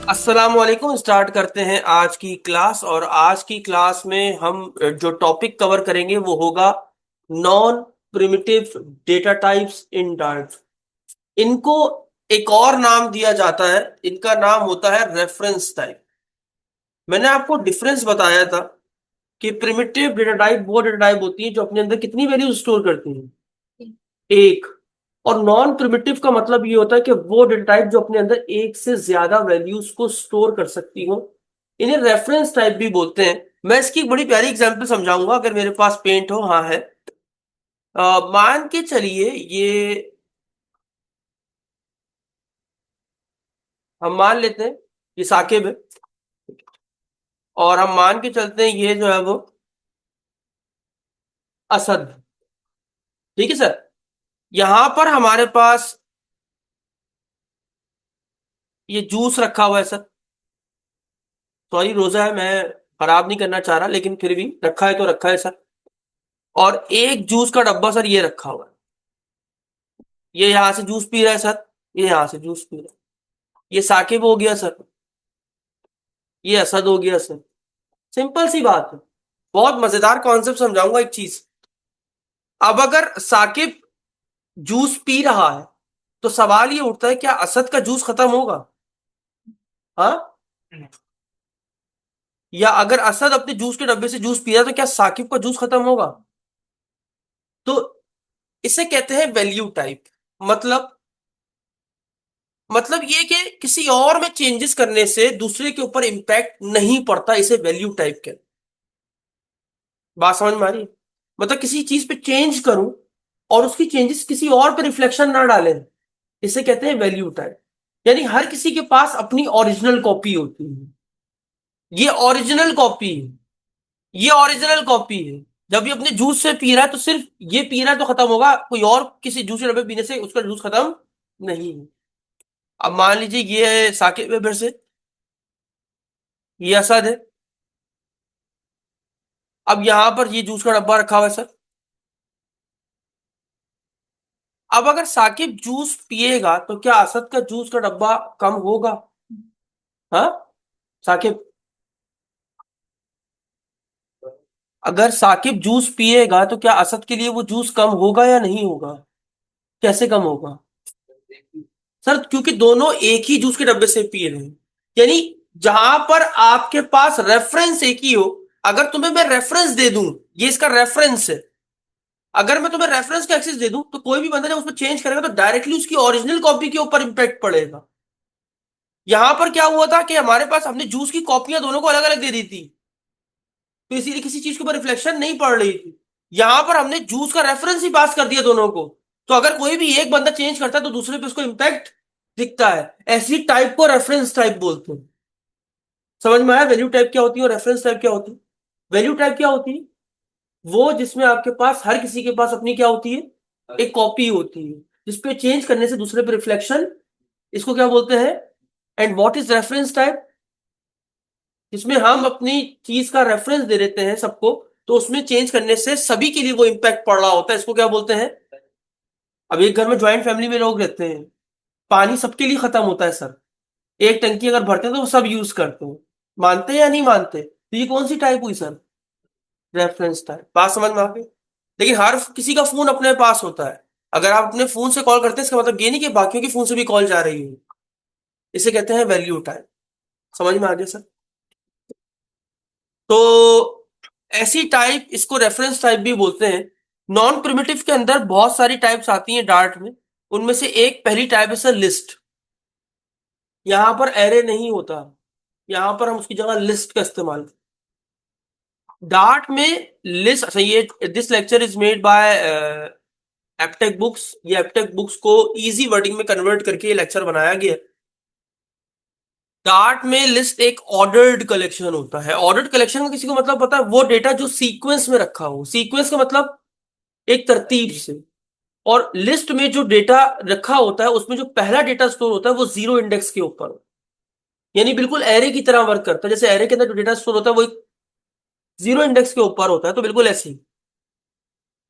अस्सलाम वालेकुम। स्टार्ट करते हैं आज की क्लास। और आज की क्लास में हम जो टॉपिक कवर करेंगे वो होगा non primitive data types in dart. इनको एक और नाम दिया जाता है, इनका नाम होता है रेफरेंस टाइप। मैंने आपको डिफरेंस बताया था कि प्रिमिटिव डेटा टाइप वो डेटा टाइप होती है जो अपने अंदर कितनी वैल्यू स्टोर करती है, एक। और नॉन प्रिमिटिव का मतलब ये होता है कि वो डेटा टाइप जो अपने अंदर एक से ज्यादा वैल्यूज को स्टोर कर सकती हो। इन्हें रेफरेंस टाइप भी बोलते हैं। मैं इसकी एक बड़ी प्यारी एग्जांपल समझाऊंगा, अगर मेरे पास पेंट हो। हाँ है। मान के चलिए ये, हम मान लेते हैं ये साकिब है, और हम मान के चलते हैं ये जो है वो असद। ठीक है सर। यहां पर हमारे पास ये जूस रखा हुआ है सर। सॉरी, रोजा है, मैं खराब नहीं करना चाह रहा, लेकिन फिर भी रखा है तो रखा है सर। और एक जूस का डब्बा सर ये रखा हुआ है। ये यहां से जूस पी रहा है सर, ये यहां से जूस पी रहा है। ये साकिब हो गया सर, ये असद हो गया सर। सिंपल सी बात है। बहुत मजेदार कॉन्सेप्ट समझाऊंगा एक चीज। अब अगर साकिब जूस पी रहा है तो सवाल ये उठता है, क्या असद का जूस खत्म होगा? हाँ। या अगर असद अपने जूस के डब्बे से जूस पी रहा है तो क्या साकिब का जूस खत्म होगा? तो इसे कहते हैं वैल्यू टाइप। मतलब मतलब ये कि किसी और में चेंजेस करने से दूसरे के ऊपर इंपैक्ट नहीं पड़ता, इसे वैल्यू टाइप कहते हैं। बात समझ में आ रही है? मतलब किसी चीज पे चेंज करूं और उसकी चेंजेस किसी और पे रिफ्लेक्शन ना डालें, इसे कहते हैं वैल्यू टाइप। यानी हर किसी के पास अपनी ओरिजिनल कॉपी होती है। ये ओरिजिनल कॉपी है, ये ओरिजिनल कॉपी है। जब ये अपने जूस से पी रहा है तो सिर्फ ये पी रहा है तो खत्म होगा, कोई और किसी जूस के डब्बे पीने से उसका जूस खत्म नहीं है। अब मान लीजिए ये है साकिब है, फिर से ये असद है। अब यहां पर ये जूस का डब्बा रखा हुआ है सर। अब अगर साकिब जूस पिएगा तो क्या असद का जूस का डब्बा कम होगा? हाँ साकिब, अगर साकिब जूस पिएगा तो क्या असद के लिए वो जूस कम होगा या नहीं होगा? कैसे कम होगा सर? क्योंकि दोनों एक ही जूस के डब्बे से पी रहे हैं। यानी जहां पर आपके पास रेफरेंस एक ही हो, अगर तुम्हें मैं रेफरेंस दे दूं, ये इसका रेफरेंस है। अगर मैं तुम्हें रेफरेंस का एक्सेस दे दूं तो कोई भी बंदा जब उसमें चेंज करेगा तो डायरेक्टली उसकी ओरिजिनल कॉपी के ऊपर इंपैक्ट पड़ेगा। यहां पर क्या हुआ था कि हमारे पास हमने जूस की कॉपियां दोनों को अलग अलग दे दी थी, तो इसीलिए किसी चीज के ऊपर रिफ्लेक्शन नहीं पड़ रही थी। यहां पर हमने जूस का रेफरेंस ही पास कर दिया दोनों को, तो अगर कोई भी एक बंदा चेंज करता है तो दूसरे पे उसको इंपैक्ट दिखता है। ऐसी टाइप को रेफरेंस टाइप बोलते हैं। समझ में आया वैल्यू टाइप क्या होती है और रेफरेंस टाइप क्या होती है? वैल्यू टाइप क्या होती है? वो जिसमें आपके पास हर किसी के पास अपनी क्या होती है, एक कॉपी होती है, जिसपे चेंज करने से दूसरे पे रिफ्लेक्शन, इसको क्या बोलते हैं? And what is reference type? जिसमें हम अपनी चीज का रेफरेंस दे देते हैं सबको, तो उसमें चेंज करने से सभी के लिए वो इंपैक्ट पड़ रहा होता है, इसको क्या बोलते हैं? अब एक घर में ज्वाइंट फैमिली में लोग रहते हैं, पानी सबके लिए खत्म होता है सर। एक टंकी अगर भरते हैं तो वो सब यूज करते हैं। मानते हैं या नहीं मानते? तो ये कौन सी टाइप हुई सर? Reference type. बात समझ में आ गई? लेकिन हर किसी का फोन अपने पास होता है। अगर आप अपने फोन से कॉल करते हैं इसका मतलब ये नहीं कि बाकियों के फोन से भी कॉल जा रही है। इसे कहते हैं वैल्यू टाइप। समझ में आ गया सर? तो ऐसी टाइप, इसको रेफरेंस टाइप भी बोलते हैं। नॉन प्रिमिटिव के अंदर बहुत सारी टाइप्स आती हैं डार्ट में। उनमें से एक पहली टाइप है सर लिस्ट। यहां पर एरे नहीं होता, यहां पर हम उसकी जगह लिस्ट का इस्तेमाल करते हैं। डार्ट में लिस्ट, अच्छा ये this lecture is made by Aptech books. ये एप्टेक बुक्स को इजी वर्डिंग में कन्वर्ट करके ये लेक्चर बनाया गया है। डार्ट में लिस्ट एक ऑर्डर्ड कलेक्शन होता है। ऑर्डर्ड कलेक्शन का किसी को मतलब पता है? वो डेटा जो सीक्वेंस में रखा हो। सीक्वेंस का मतलब एक तरतीब से। और लिस्ट में जो डेटा रखा होता है उसमें जो पहला डेटा स्टोर होता है वो जीरो इंडेक्स के ऊपर होता है। यानी बिल्कुल एरे की तरह वर्क करता है। जैसे एरे के अंदर जो डेटा स्टोर होता है वो एक जीरो इंडेक्स के ऊपर होता है, तो बिल्कुल ऐसे ही।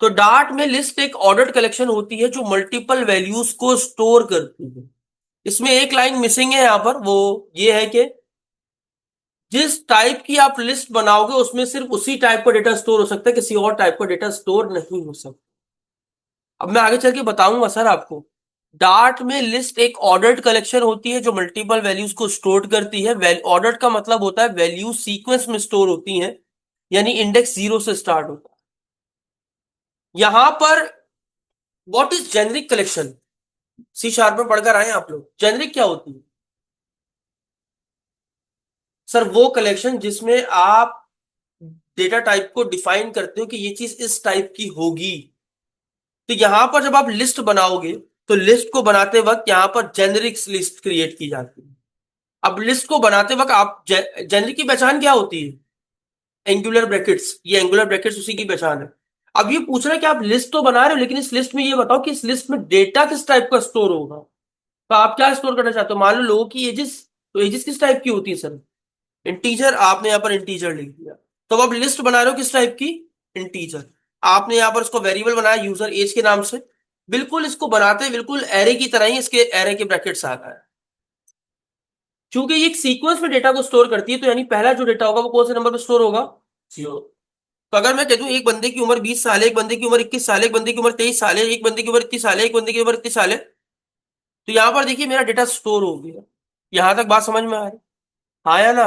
तो डार्ट में लिस्ट एक ऑर्डर्ड कलेक्शन होती है जो मल्टीपल वैल्यूज को स्टोर करती है। इसमें एक लाइन मिसिंग है यहां पर, वो ये है कि जिस टाइप की आप लिस्ट बनाओगे उसमें सिर्फ उसी टाइप का डेटा स्टोर हो सकता है, किसी और टाइप का डेटा स्टोर नहीं हो सकता। अब मैं आगे चल के बताऊंगा सर आपको। डार्ट में लिस्ट एक ऑर्डर्ड कलेक्शन होती है जो मल्टीपल वैल्यूज को स्टोर करती है। ऑर्डर्ड का मतलब होता है वैल्यू सीक्वेंस में स्टोर होती हैं, यानी इंडेक्स 0 से स्टार्ट होता है। यहां पर what is generic collection, C sharp में पढ़कर आए हैं आप लोग। जेनरिक क्या होती है? सर वो कलेक्शन जिसमें आप डेटा टाइप को डिफाइन करते हो कि ये चीज इस टाइप की होगी। तो यहां पर जब आप लिस्ट बनाओगे तो लिस्ट को बनाते वक्त यहां पर जेनरिक लिस्ट क्रिएट की जाती है। अब लिस्ट को बनाते वक्त आप जेनरिक की पहचान क्या होती है? एंगुलर ब्रैकेट्स, ये एंगुलर ब्रैकेट्स उसी की पहचान है। अब ये पूछ रहा है कि आप लिस्ट तो बना रहे हो, लेकिन इस लिस्ट में ये बताओ कि इस लिस्ट में डेटा किस टाइप का स्टोर होगा। तो आप क्या स्टोर करना चाहते हो? मान लो लोगों की एजेस, तो एजेस किस टाइप की होती है सर? इंटीजर। आपने यहाँ पर इंटीजर लिख दिया। तो अब लिस्ट बना रहे हो किस टाइप की? इंटीजर। आपने यहाँ पर इसको वेरिएबल बनाया यूजर एज के नाम से। बिल्कुल इसको बनाते बिल्कुल एरे की तरह ही इसके एरे के ब्रैकेट्स आ गए। क्योंकि ये एक सीक्वेंस में डेटा को स्टोर करती है, तो यानी पहला जो डेटा होगा वो कौन से नंबर पर स्टोर होगा? 0। तो अगर मैं कह दूं एक बंदे की उम्र 20 साल है, एक बंदे की उम्र 21 साल है, एक बंदे की उम्र 23 साल है, एक बंदे की उम्र 31 साल है, एक बंदे की उम्र 31 साल है, तो यहां पर देखिए मेरा डेटा स्टोर हो गया। यहां तक बात समझ में आ रही? हाँ या ना?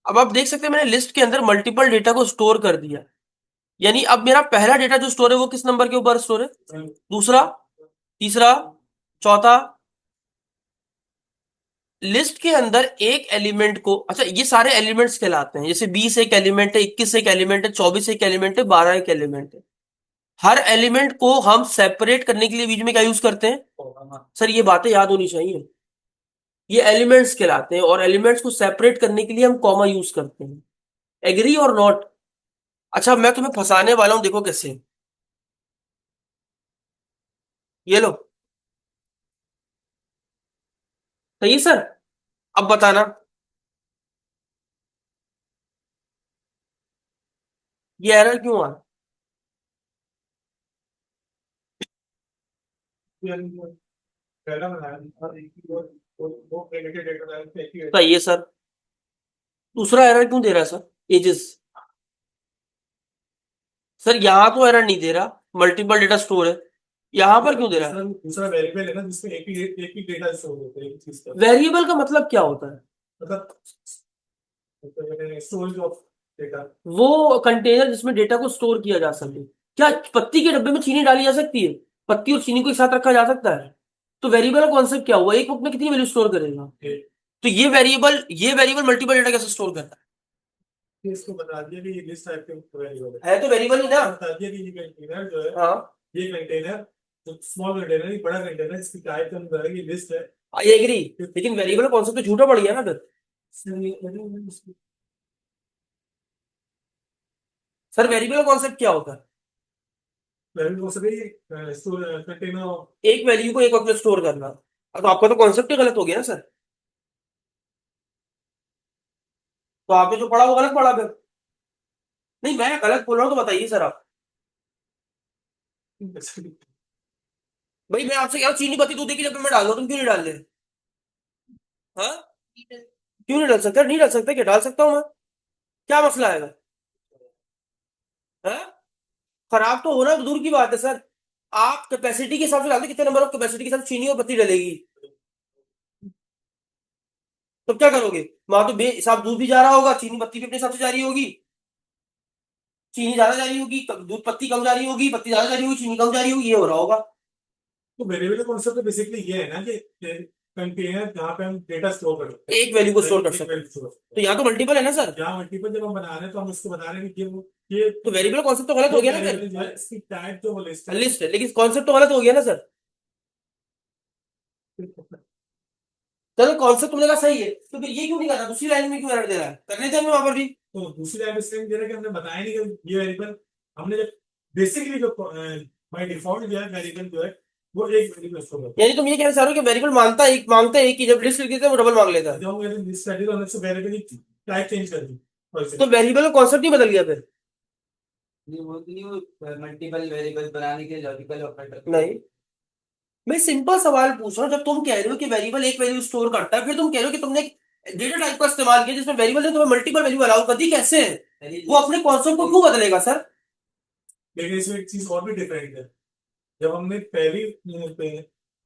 अब आप देख सकते हैं मैंने लिस्ट के अंदर मल्टीपल डेटा को स्टोर कर दिया। यानी अब मेरा पहला डेटा जो स्टोर है वो किस नंबर के ऊपर स्टोर है? दूसरा, तीसरा, चौथा। लिस्ट के अंदर एक एलिमेंट को, अच्छा ये सारे एलिमेंट्स कहलाते हैं, जैसे 20 एक एलिमेंट है, 21 एक एलिमेंट है, 24 एक एलिमेंट है, 12 एक एलिमेंट है। हर एलिमेंट को हम सेपरेट करने के लिए बीच में क्या यूज करते हैं? सर ये बातें याद होनी चाहिए। ये एलिमेंट्स कहलाते हैं और एलिमेंट्स को सेपरेट करने के लिए हम कॉमा यूज करते हैं। एग्री और नॉट? अच्छा मैं तुम्हें फंसाने वाला हूं, देखो कैसे। ये लो, सही है सर। अब बताना ये एरर क्यों आ रहा है? सही है सर। दूसरा एरर क्यों दे रहा है सर? एजेस। सर यहाँ तो एरर नहीं दे रहा, मल्टीपल डेटा स्टोर है। यहाँ पर क्यों दे रहा है? दूसरा वेरिएबल है ना जिसमें एक ही डेटा स्टोर होता है एक चीज का। वेरिएबल का मतलब क्या होता है? मतलब स्टोरेज ऑफ डेटा। वो कंटेनर जिसमें डेटा को स्टोर किया जा सके। क्या पत्ती के डब्बे में चीनी डाली जा सकती है? पत्ती और चीनी को एक साथ रखा जा सकता है? तो वेरिएबल का कॉन्सेप्ट क्या हुआ? एक वक्त में कितनी वैल्यू स्टोर करेगा? तो ये वेरिएबल मल्टीपल डेटा कैसे स्टोर करता इसको बता दिया कि ये लिस्ट टाइप के वेरिएबल है? तो वेरिएबल ही ना। बता दिया कि ये कंटेनर जो है, हाँ, ये कंटेनर जो स्मॉल कंटेनर है, बड़ा कंटेनर इसकी टाइप का अंदर है, ये लिस्ट है। I agree. लेकिन वेरिएबल कॉन्सेप्ट तो झूठा पड़ गया ना फिर। सर वेरिएबल कॉन्सेप्ट क्या होता है? वेरिएबल हो सके स्टोर कंटेनर। एक वैल्यू को एक वक्त में स्टोर करना। तो आपका तो कॉन्सेप्ट ही गलत हो गया ना सर। तो आपने जो पढ़ा वो गलत पढ़ा फिर। नहीं मैं गलत बोल रहा हूँ तो बताइए सर आप। भाई मैं आपसे कह रहा हूँ चीनी पत्ती दूध की डब्बे में डाल दो, तुम क्यों नहीं डाल रहे? हाँ, क्यों नहीं डाल सकता? नहीं डाल सकता क्या? डाल सकता हूँ मैं। क्या मसला आएगा? हाँ, खराब तो होना तो दूर की बात है सर। आप कैपेसिटी के हिसाब से डालते, कितने नंबर ऑफ कैपेसिटी के साथ चीनी और पत्ती डलेगी? तो क्या करोगे? वहां तो बेहिसाब दूध भी जा रहा होगा, चीनी पत्ती भी अपने हिसाब से जा रही होगी। चीनी ज्यादा जा रही होगी, दूध पत्ती कम जा रही होगी, पत्ती ज्यादा जा रही होगी, चीनी कम जा रही होगी, ये हो रहा होगा। तो वेरिएबल का कॉन्सेप्ट बेसिकली ये है ना कि कंटेनर जहाँ पे हम डेटा स्टोर करते हैं, एक वैल्यू को स्टोर कर एक सकते हैं। वैल्यू स्टोर तो यहाँ तो मल्टीपल है ना सर। जहाँ मल्टीपल जब हम बना रहे हैं तो हम उसको बता रहे हैं कि ये तो वेरिएबल कॉन्सेप्ट तो गलत हो गया ना वेरिएबल फिर। जो है इसकी टाइप जो वो लिस्ट है। लिस्ट है, लेकिन कॉन्सेप्ट तो गलत हो गया ना सर। चलो कॉन्सेप्ट तुमने कहा सही है, तो फिर ये क्यों नहीं करना? दूसरी लाइन में क्यों एरर दे रहा है? करने थे हमें वहां पर भी। तो दूसरी लाइन इसलिए दे रहा है कि हमने बताया नहीं कि ये वेरिएबल हमने जब बेसिकली जो बाय डिफॉल्ट जो है वेरिएबल जो है वो एक वेरिएबल स्टोर करता यानी तुम ये कहना चाह रहे हो कि वेरिएबल मांगता है एक ही, जब लिस्ट लिख देते हैं वो डबल मांग लेता है। है। जब हम कहते हैं लिस्ट वेरिएबल हमने वेरिएबल की टाइप चेंज कर दी फॉर तो एग्जांपल। वेरिएबल का कॉन्सेप्ट ही बदल गया फिर। नहीं वो तो नहीं, वो मल्टीपल वेरिएबल बनाने के लॉजिकल ऑपरेटर। नहीं, मैं सिंपल सवाल पूछ रहा हूँ, जब तुम कह रहे हो कि वेरिएबल एक वैल्यू स्टोर करता है, फिर तुम कह रहे हो कि तुमने डेटा टाइप का इस्तेमाल किया जिसमें वेरिएबल ने तुम्हें मल्टीपल वैल्यू अलाउ कर दी, कैसे वो अपने कॉन्सेप्ट को क्यों बदलेगा सर? लेकिन इसमें एक चीज और भी डिफरेंट है। जब हमने पहली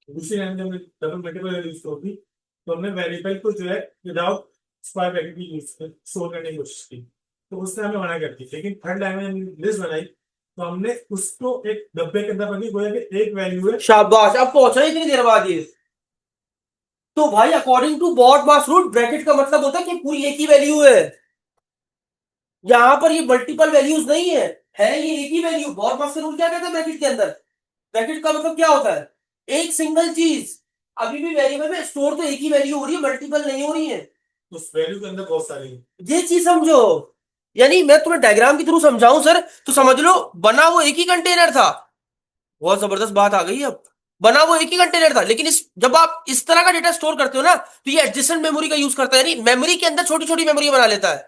दूसरी लाइन में हमने डबल मल्टीपल वैल्यू स्टोर की, तो हमने वेरिएबल को जो है विदाउट स्क्वायर ब्रैकेट की यूज स्टोर करने की कोशिश की, तो उसने हमें मना कर दी। लेकिन थर्ड लाइन में हमने लिस्ट बनाई, तो हमने उसको एक डब्बे के अंदर बनी, गोया कि एक वैल्यू है। शाबाश, अब पहुंचा इतनी देर बाद ये। तो भाई according to BODMAS rule, bracket का मतलब होता है कि पूरी एक ही वैल्यू है। यहां पर ये मल्टीपल वैल्यूज नहीं है ये एक ही वैल्यू। बॉड मास रूल क्या कहता है ब्रैकेट के अंदर? ब्रैकेट का मतलब क्या होता है? एक सिंगल चीज। अभी भी वेरिएबल में स्टोर तो एक ही वैल्यू हो रही है, मल्टीपल नहीं हो रही है। उस वैल्यू के अंदर बहुत सारी है। ये चीज समझो। यानी मैं तुम्हें डायग्राम के थ्रू समझाऊं सर, तो समझ लो बना वो एक ही कंटेनर था। बहुत जबरदस्त बात आ गई अब। बना वो एक ही कंटेनर था, लेकिन इस जब आप इस तरह का डेटा स्टोर करते हो ना, तो ये एडजेसेंट मेमोरी का यूज करता है, यानी मेमोरी के अंदर छोटी छोटी मेमोरी बना लेता है।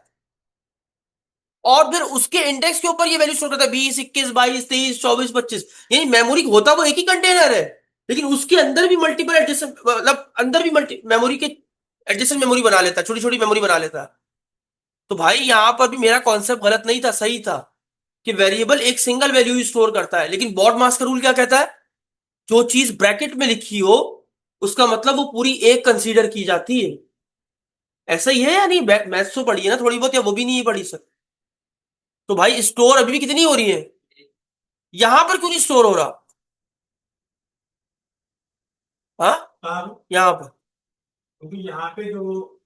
और फिर उसके इंडेक्स के ऊपर ये वैल्यू स्टोर करता है, 20, 21, 22, 23, 24, 25। यानी मेमोरी होता वो एक ही कंटेनर है, लेकिन उसके अंदर भी मल्टीपल एडजेसेंट, मतलब अंदर भी मल्टी मेमोरी के एडजेसेंट मेमोरी बना लेता है, छोटी छोटी मेमोरी बना लेता है। तो भाई यहां पर भी मेरा कॉन्सेप्ट गलत नहीं था, सही था, कि वेरिएबल एक सिंगल वैल्यू ही स्टोर करता है। लेकिन बॉड मास का रूल क्या कहता है? जो चीज ब्रैकेट में लिखी हो, उसका मतलब वो पूरी एक कंसीडर की जाती है। ऐसा ही है या नहीं? मैथ्स तो पढ़ी है ना थोड़ी बहुत, या वो भी नहीं पढ़ी सर? तो भाई स्टोर अभी भी कितनी हो रही है? यहां पर क्यों नहीं स्टोर हो रहा? हाँ, हाँ, यहां पर। क्योंकि यहाँ पे जो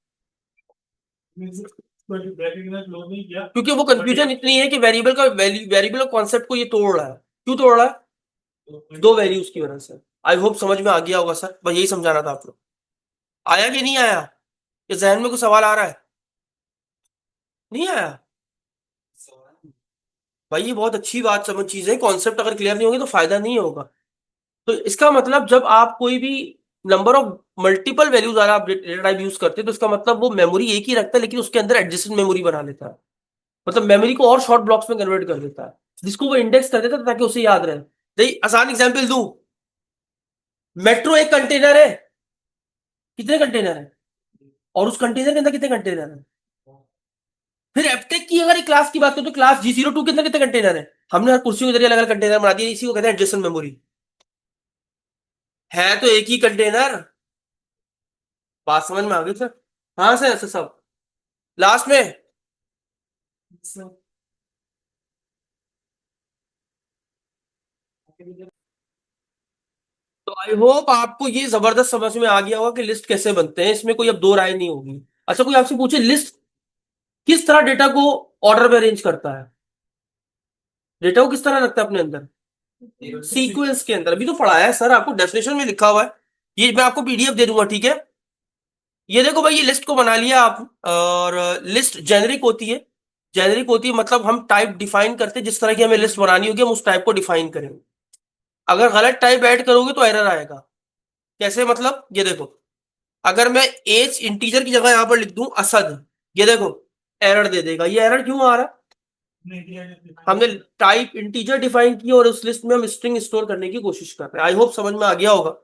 ब्रैकेट के अंदर क्लोज नहीं किया। क्योंकि वो बट कंफ्यूजन इतनी है कि वेरिएबल का वैल्यू, वेरिएबल कॉन्सेप्ट को ये तोड़ रहा है। क्यों तोड़ रहा है? दो वैल्यूज की वजह से। आई होप समझ में आ गया होगा सर, बस यही समझाना था आप लोग। आया कि नहीं आया? ये जहन में कुछ सवाल आ रहा है? नहीं आया? भाई ये बहुत अच्छी बात समझ चीज है, कॉन्सेप्ट अगर क्लियर नहीं होगी तो फायदा नहीं होगा। तो इसका मतलब जब आप कोई भी नंबर ऑफ मल्टीपल वैल्यूज वाला आप डेटा टाइप यूज करते हैं, तो इसका मतलब वो मेमोरी एक ही रखता है, लेकिन उसके अंदर एडजेसेंट मेमोरी बना लेता है। मतलब मेमोरी को और शॉर्ट ब्लॉक्स में कन्वर्ट कर देता है, जिसको वो इंडेक्स कर देता है ताकि उसे याद रहे। देखिए आसान एग्जांपल दूं, मेट्रो एक कंटेनर है। कितने कंटेनर है? और उस कंटेनर के अंदर कितने कंटेनर है? फिर एप्टेक की अगर एक क्लास की बात करें, तो क्लास G02 के अंदर कितने कंटेनर है? हमने हर कुर्सियों के जरिए अलग अलग कंटेनर बना दिए, इसी को कहते हैं एडजेसेंट मेमोरी। है तो एक ही कंटेनर। बात समझ में आ गई सर? हाँ सर, ऐसा सब लास्ट में। तो आई होप आपको ये जबरदस्त समझ में आ गया होगा कि लिस्ट कैसे बनते हैं, इसमें कोई अब दो राय नहीं होगी। अच्छा, कोई आपसे पूछे लिस्ट किस तरह डेटा को ऑर्डर में अरेंज करता है, डेटा को किस तरह रखता है अपने अंदर, सीक्वेंस के अंदर? अभी तो पढ़ाया है सर आपको, डेफिनेशन में लिखा हुआ है। ये मैं आपको पीडीएफ दे दूंगा, ठीक है? ये देखो भाई, ये लिस्ट को बना लिया आप, और लिस्ट जेनेरिक होती है। जेनेरिक होती है मतलब हम टाइप डिफाइन करते हैं, जिस तरह की हमें लिस्ट बनानी होगी हम उस टाइप को डिफाइन करेंगे। अगर गलत टाइप ऐड करोगे तो एरर आएगा। कैसे मतलब? ये देखो, अगर मैं एज इंटीजर की जगह यहां पर लिख दूं असद, ये देखो एरर दे देगा। ये एरर क्यों आ रहा है? हमने टाइप इंटीजर डिफाइन की और उस लिस्ट में हम स्ट्रिंग स्टोर करने की कोशिश कर रहे हैं। आई होप समझ में आ गया होगा।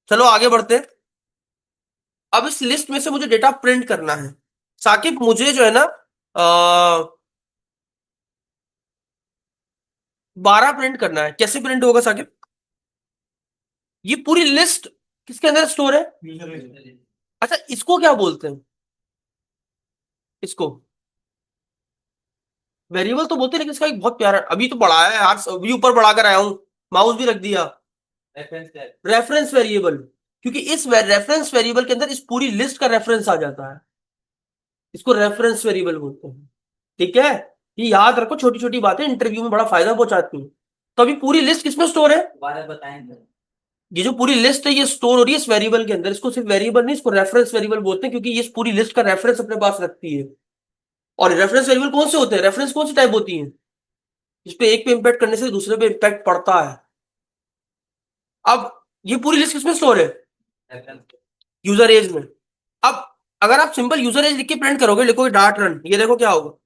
चलो आगे बढ़ते हैं। अब इस लिस्ट में से मुझे डेटा प्रिंट करना है। साकिब मुझे जो है ना, 12 प्रिंट करना है। कैसे प्रिंट होगा साकिब? ये पूरी लिस्ट किसके अंदर स्टोर है? अच्छा, इसको क्या बोलते हैं? इसको वेरिएबल तो बोलते हैं, लेकिन इसका एक बहुत प्यारा, अभी तो बढ़ाया है यार, अभी ऊपर बढ़ा कर आया हूं, माउस भी रख दिया। Reference variable. क्योंकि इस रेफरेंस वेरिएबल के अंदर इस पूरी लिस्ट का रेफरेंस आ जाता है, इसको रेफरेंस वेरिएबल बोलते हैं। ठीक है? ये याद रखो, छोटी छोटी बातें इंटरव्यू में बड़ा फायदा पहुंचाती हैं। तो अभी पूरी लिस्ट किसमें स्टोर है? दोबारा बताएंगे। ये जो पूरी लिस्ट है ये स्टोर हो रही है इस वेरिएबल के अंदर। इसको सिर्फ वेरिएबल नहीं, इसको रेफरेंस वेरिएबल बोलते हैं, क्योंकि ये इस पूरी लिस्ट का रेफरेंस अपने पास रखती है। और रेफरेंस वेरिएबल कौन से होते हैं? रेफरेंस कौन सी टाइप होती है जिस पे एक पे इंपैक्ट करने से दूसरे पे इंपैक्ट पड़ता है? अब ये पूरी लिस्ट किसमें स्टोर है? यूजर एज में। अब अगर आप सिंपल यूजर एज लिख के प्रिंट करोगे, लिखोगे डॉट रन, ये देखो क्या होगा।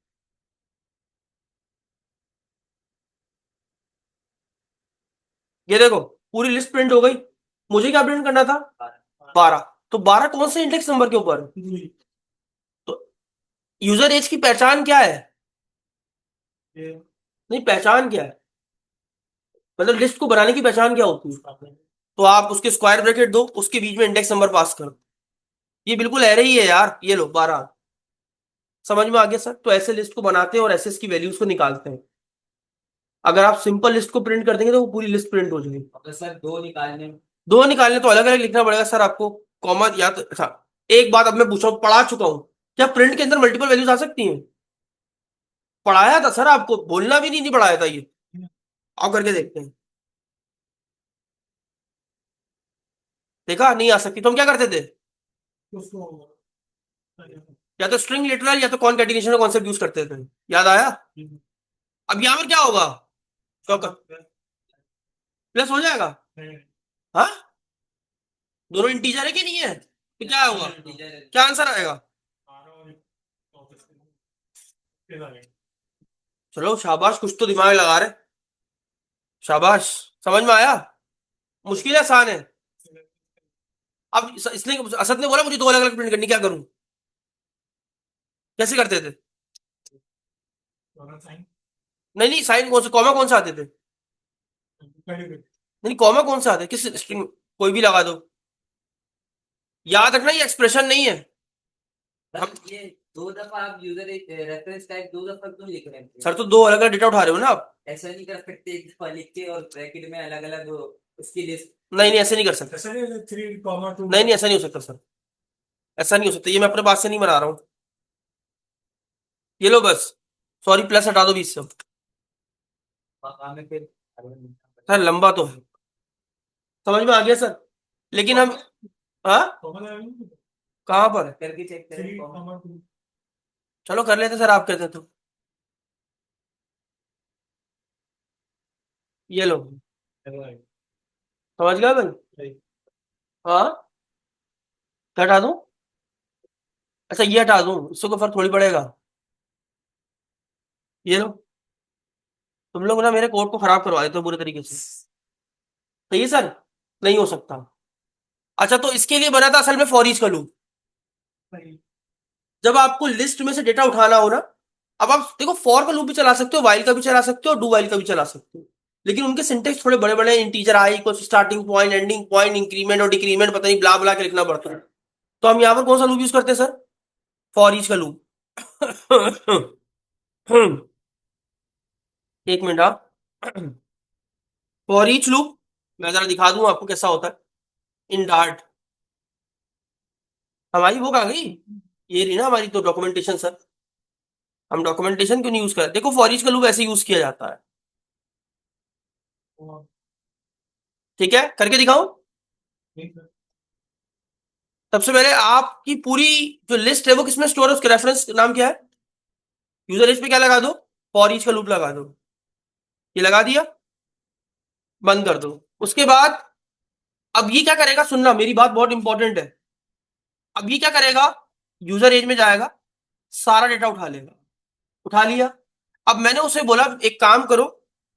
ये देखो पूरी लिस्ट प्रिंट हो गई। मुझे क्या प्रिंट करना था? 12। तो 12 कौन से इंडेक्स नंबर के ऊपर? जी, तो यूजर एज की पहचान क्या है? ये नहीं, पहचान क्या है? मतलब लिस्ट को बनाने की पहचान क्या होती है? आपने तो आप उसके स्क्वायर ब्रैकेट दो, उसके बीच में इंडेक्स नंबर पास करो। ये बिल्कुल एरे ही है यार, ये लो 12। समझ में आ गया सर? तो ऐसे लिस्ट को बनाते हैं और ऐसे इसकी वैल्यूज को निकालते हैं। अगर आप सिंपल लिस्ट को प्रिंट कर देंगे तो वो पूरी लिस्ट प्रिंट हो जाएगी। अगर सर दो निकालने दो निकालने तो अलग अलग लिखना पड़ेगा सर आपको। कॉमा या तो अच्छा, एक बात अब मैं पूछा हूं, पढ़ा चुका हूं, क्या प्रिंट के अंदर मल्टीपल वैल्यूज आ सकती हैं? पढ़ाया था सर आपको, बोलना भी नहीं पढ़ाया था ये। आओ करके देखते हैं। देखा नहीं आ सकती तो हम क्या करते थे? उसको या तो स्ट्रिंग लिटरल या तो कॉनकैटिनेशन का कॉन्सेप्ट यूज करते थे। याद आया? अब यहां पर क्या होगा? प्लस हो जाएगा? हाँ, दोनों इंटीजर है कि नहीं है? तो क्या होगा? क्या आंसर आएगा? चलो शाबाश, कुछ तो दिमाग लगा रहे। शाबाश। समझ में आया? मुश्किल है आसान है? अब इसने असद ने बोला मुझे दो अलग अलग प्रिंट करनी, क्या करूं? कैसे करते थे? नहीं नहीं, साइन कौन से, कॉमा कौन से आते थे? नहीं, कॉमा कौन से आते, किस स्ट्रिंग? कोई भी लगा दो। याद रखना ये एक्सप्रेशन नहीं है। सर ये दो दफा आप यूजर रेफरेंस टाइप दो दफा क्यों लिख रहे हैं? सर तो दो अलग अलग डेटा उठा रहे हो ना आप। ऐसा नहीं कर सकते एक दफा लिख के और ब्रैकेट में अलग अलग उसकी लिस्ट। नहीं नहीं, ऐसे नहीं कर सकते। ऐसा नहीं 3,2 नहीं नहीं, ऐसा नहीं हो सकता सर। ऐसा नहीं हो सकता, ये मैं अपने पास से नहीं बना रहा हूँ। ये लो बस। सॉरी, प्लस हटा दो बीच से। में फिर सर लंबा तो है। समझ में आ गया सर? लेकिन हम, हाँ, कहाँ पर है? करके चेक करें कॉमा। चलो कर लेते सर, आप कहते हैं तो। ये लो। समझ गया भाई? हाँ, क्या हटा दूं? अच्छा ये हटा दूं, इससे कोई फर्क थोड़ी पड़ेगा। ये लो। तुम लोग ना मेरे कोड को खराब करवा देते हो पूरे तरीके से। सही है सर? नहीं हो सकता। अच्छा, तो इसके लिए बना था असल में फॉर ईच का लूप। जब आपको लिस्ट में से डेटा उठाना हो ना, अब आप देखो, फॉर का लूप भी चला सकते हो, वाइल का भी चला सकते हो, डू वाइल का भी चला सकते हो। लेकिन उनके सिंटेक्स थोड़े बड़े बड़े, integer i equal starting point, ending point, increment और डिक्रीमेंट, पता नहीं ब्ला ब्ला के लिखना पड़ता है। तो हम यहाँ पर कौन सा लूप यूज करते हैं सर? फॉर ईच का लूप। एक मिनट आप। फॉर ईच लूप मैं जरा दिखा दूं आपको कैसा होता है इन डार्ट। हमारी वो कहाँ गई? ये रही ना हमारी तो डॉक्यूमेंटेशन सर। हम डॉक्यूमेंटेशन क्यों नहीं यूज कर, देखो फॉर ईच का लूप ऐसे यूज किया जाता है। ठीक है, करके दिखाऊं? सबसे पहले आपकी पूरी जो लिस्ट है वो किसमें स्टोर है, उसके रेफरेंस नाम क्या है? यूजर एज पे क्या लगा दो? फॉर ईच का लूप लगा दो। ये लगा दिया, बंद कर दो। उसके बाद अब ये क्या करेगा, सुनना मेरी बात बहुत इंपॉर्टेंट है। अब ये क्या करेगा, यूजर एज में जाएगा, सारा डेटा उठा लेगा। उठा लिया। अब मैंने उसे बोला एक काम करो,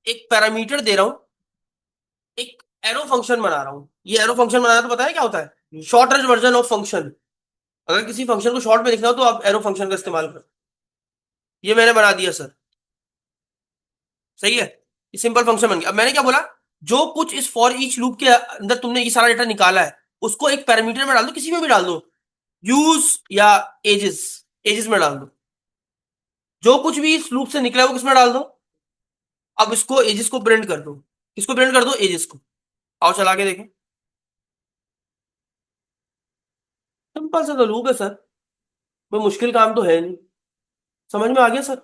एक पैरामीटर दे रहा हूं, एक एरो फंक्शन बना रहा हूं। ये एरो फंक्शन बनाना तो पता है क्या होता है? Shorter version of function. अगर किसी फंक्शन को शॉर्ट में लिखना हो तो आप एरो फंक्शन का इस्तेमाल करो। ये मैंने बना दिया सर। सही है? ये सिंपल फंक्शन बन गया। अब मैंने क्या बोला, जो कुछ इस फॉर ईच लूप के अंदर तुमने ये सारा डेटा निकाला है, उसको एक पैरामीटर में डाल दो, किसी में भी डाल दो, यूज या एजेस, एजेस में डाल दो। जो कुछ भी इस लूप से निकला है वो किसमें डाल दो। अब इसको एजेस को प्रिंट कर दो। किसको प्रिंट कर दो? एजेस को। आओ चला के देखें। सिंपल सा तो लूप है सर, कोई मुश्किल काम तो है नहीं। समझ में आ गया सर?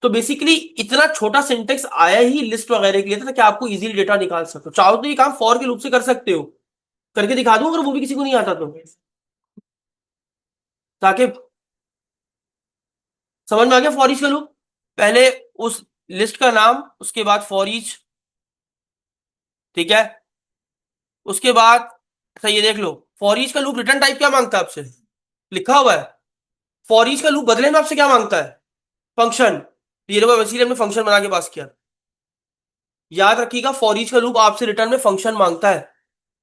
तो बेसिकली इतना छोटा सिंटेक्स आया ही लिस्ट वगैरह के लिए था ताकि आपको इजीली डेटा निकाल सको। चाहो तो ये काम फॉर के लूप से कर सकते हो, करके दिखा दूं अगर वो भी किसी को नहीं आता तो, ताकि समझ में आ गया। फॉर ईच का लूप, पहले उस लिस्ट का नाम, उसके बाद फॉर ईच। ठीक है? उसके बाद अच्छा ये देख लो, फॉर ईच का लूप रिटर्न टाइप क्या मांगता है आपसे? लिखा हुआ है। फॉर ईच का लूप बदले में आपसे क्या मांगता है? फंक्शन। ये देखो इसीलिए हमने फंक्शन बना के पास किया। याद रखिएगा, फॉर ईच का लूप आपसे रिटर्न में फंक्शन मांगता है।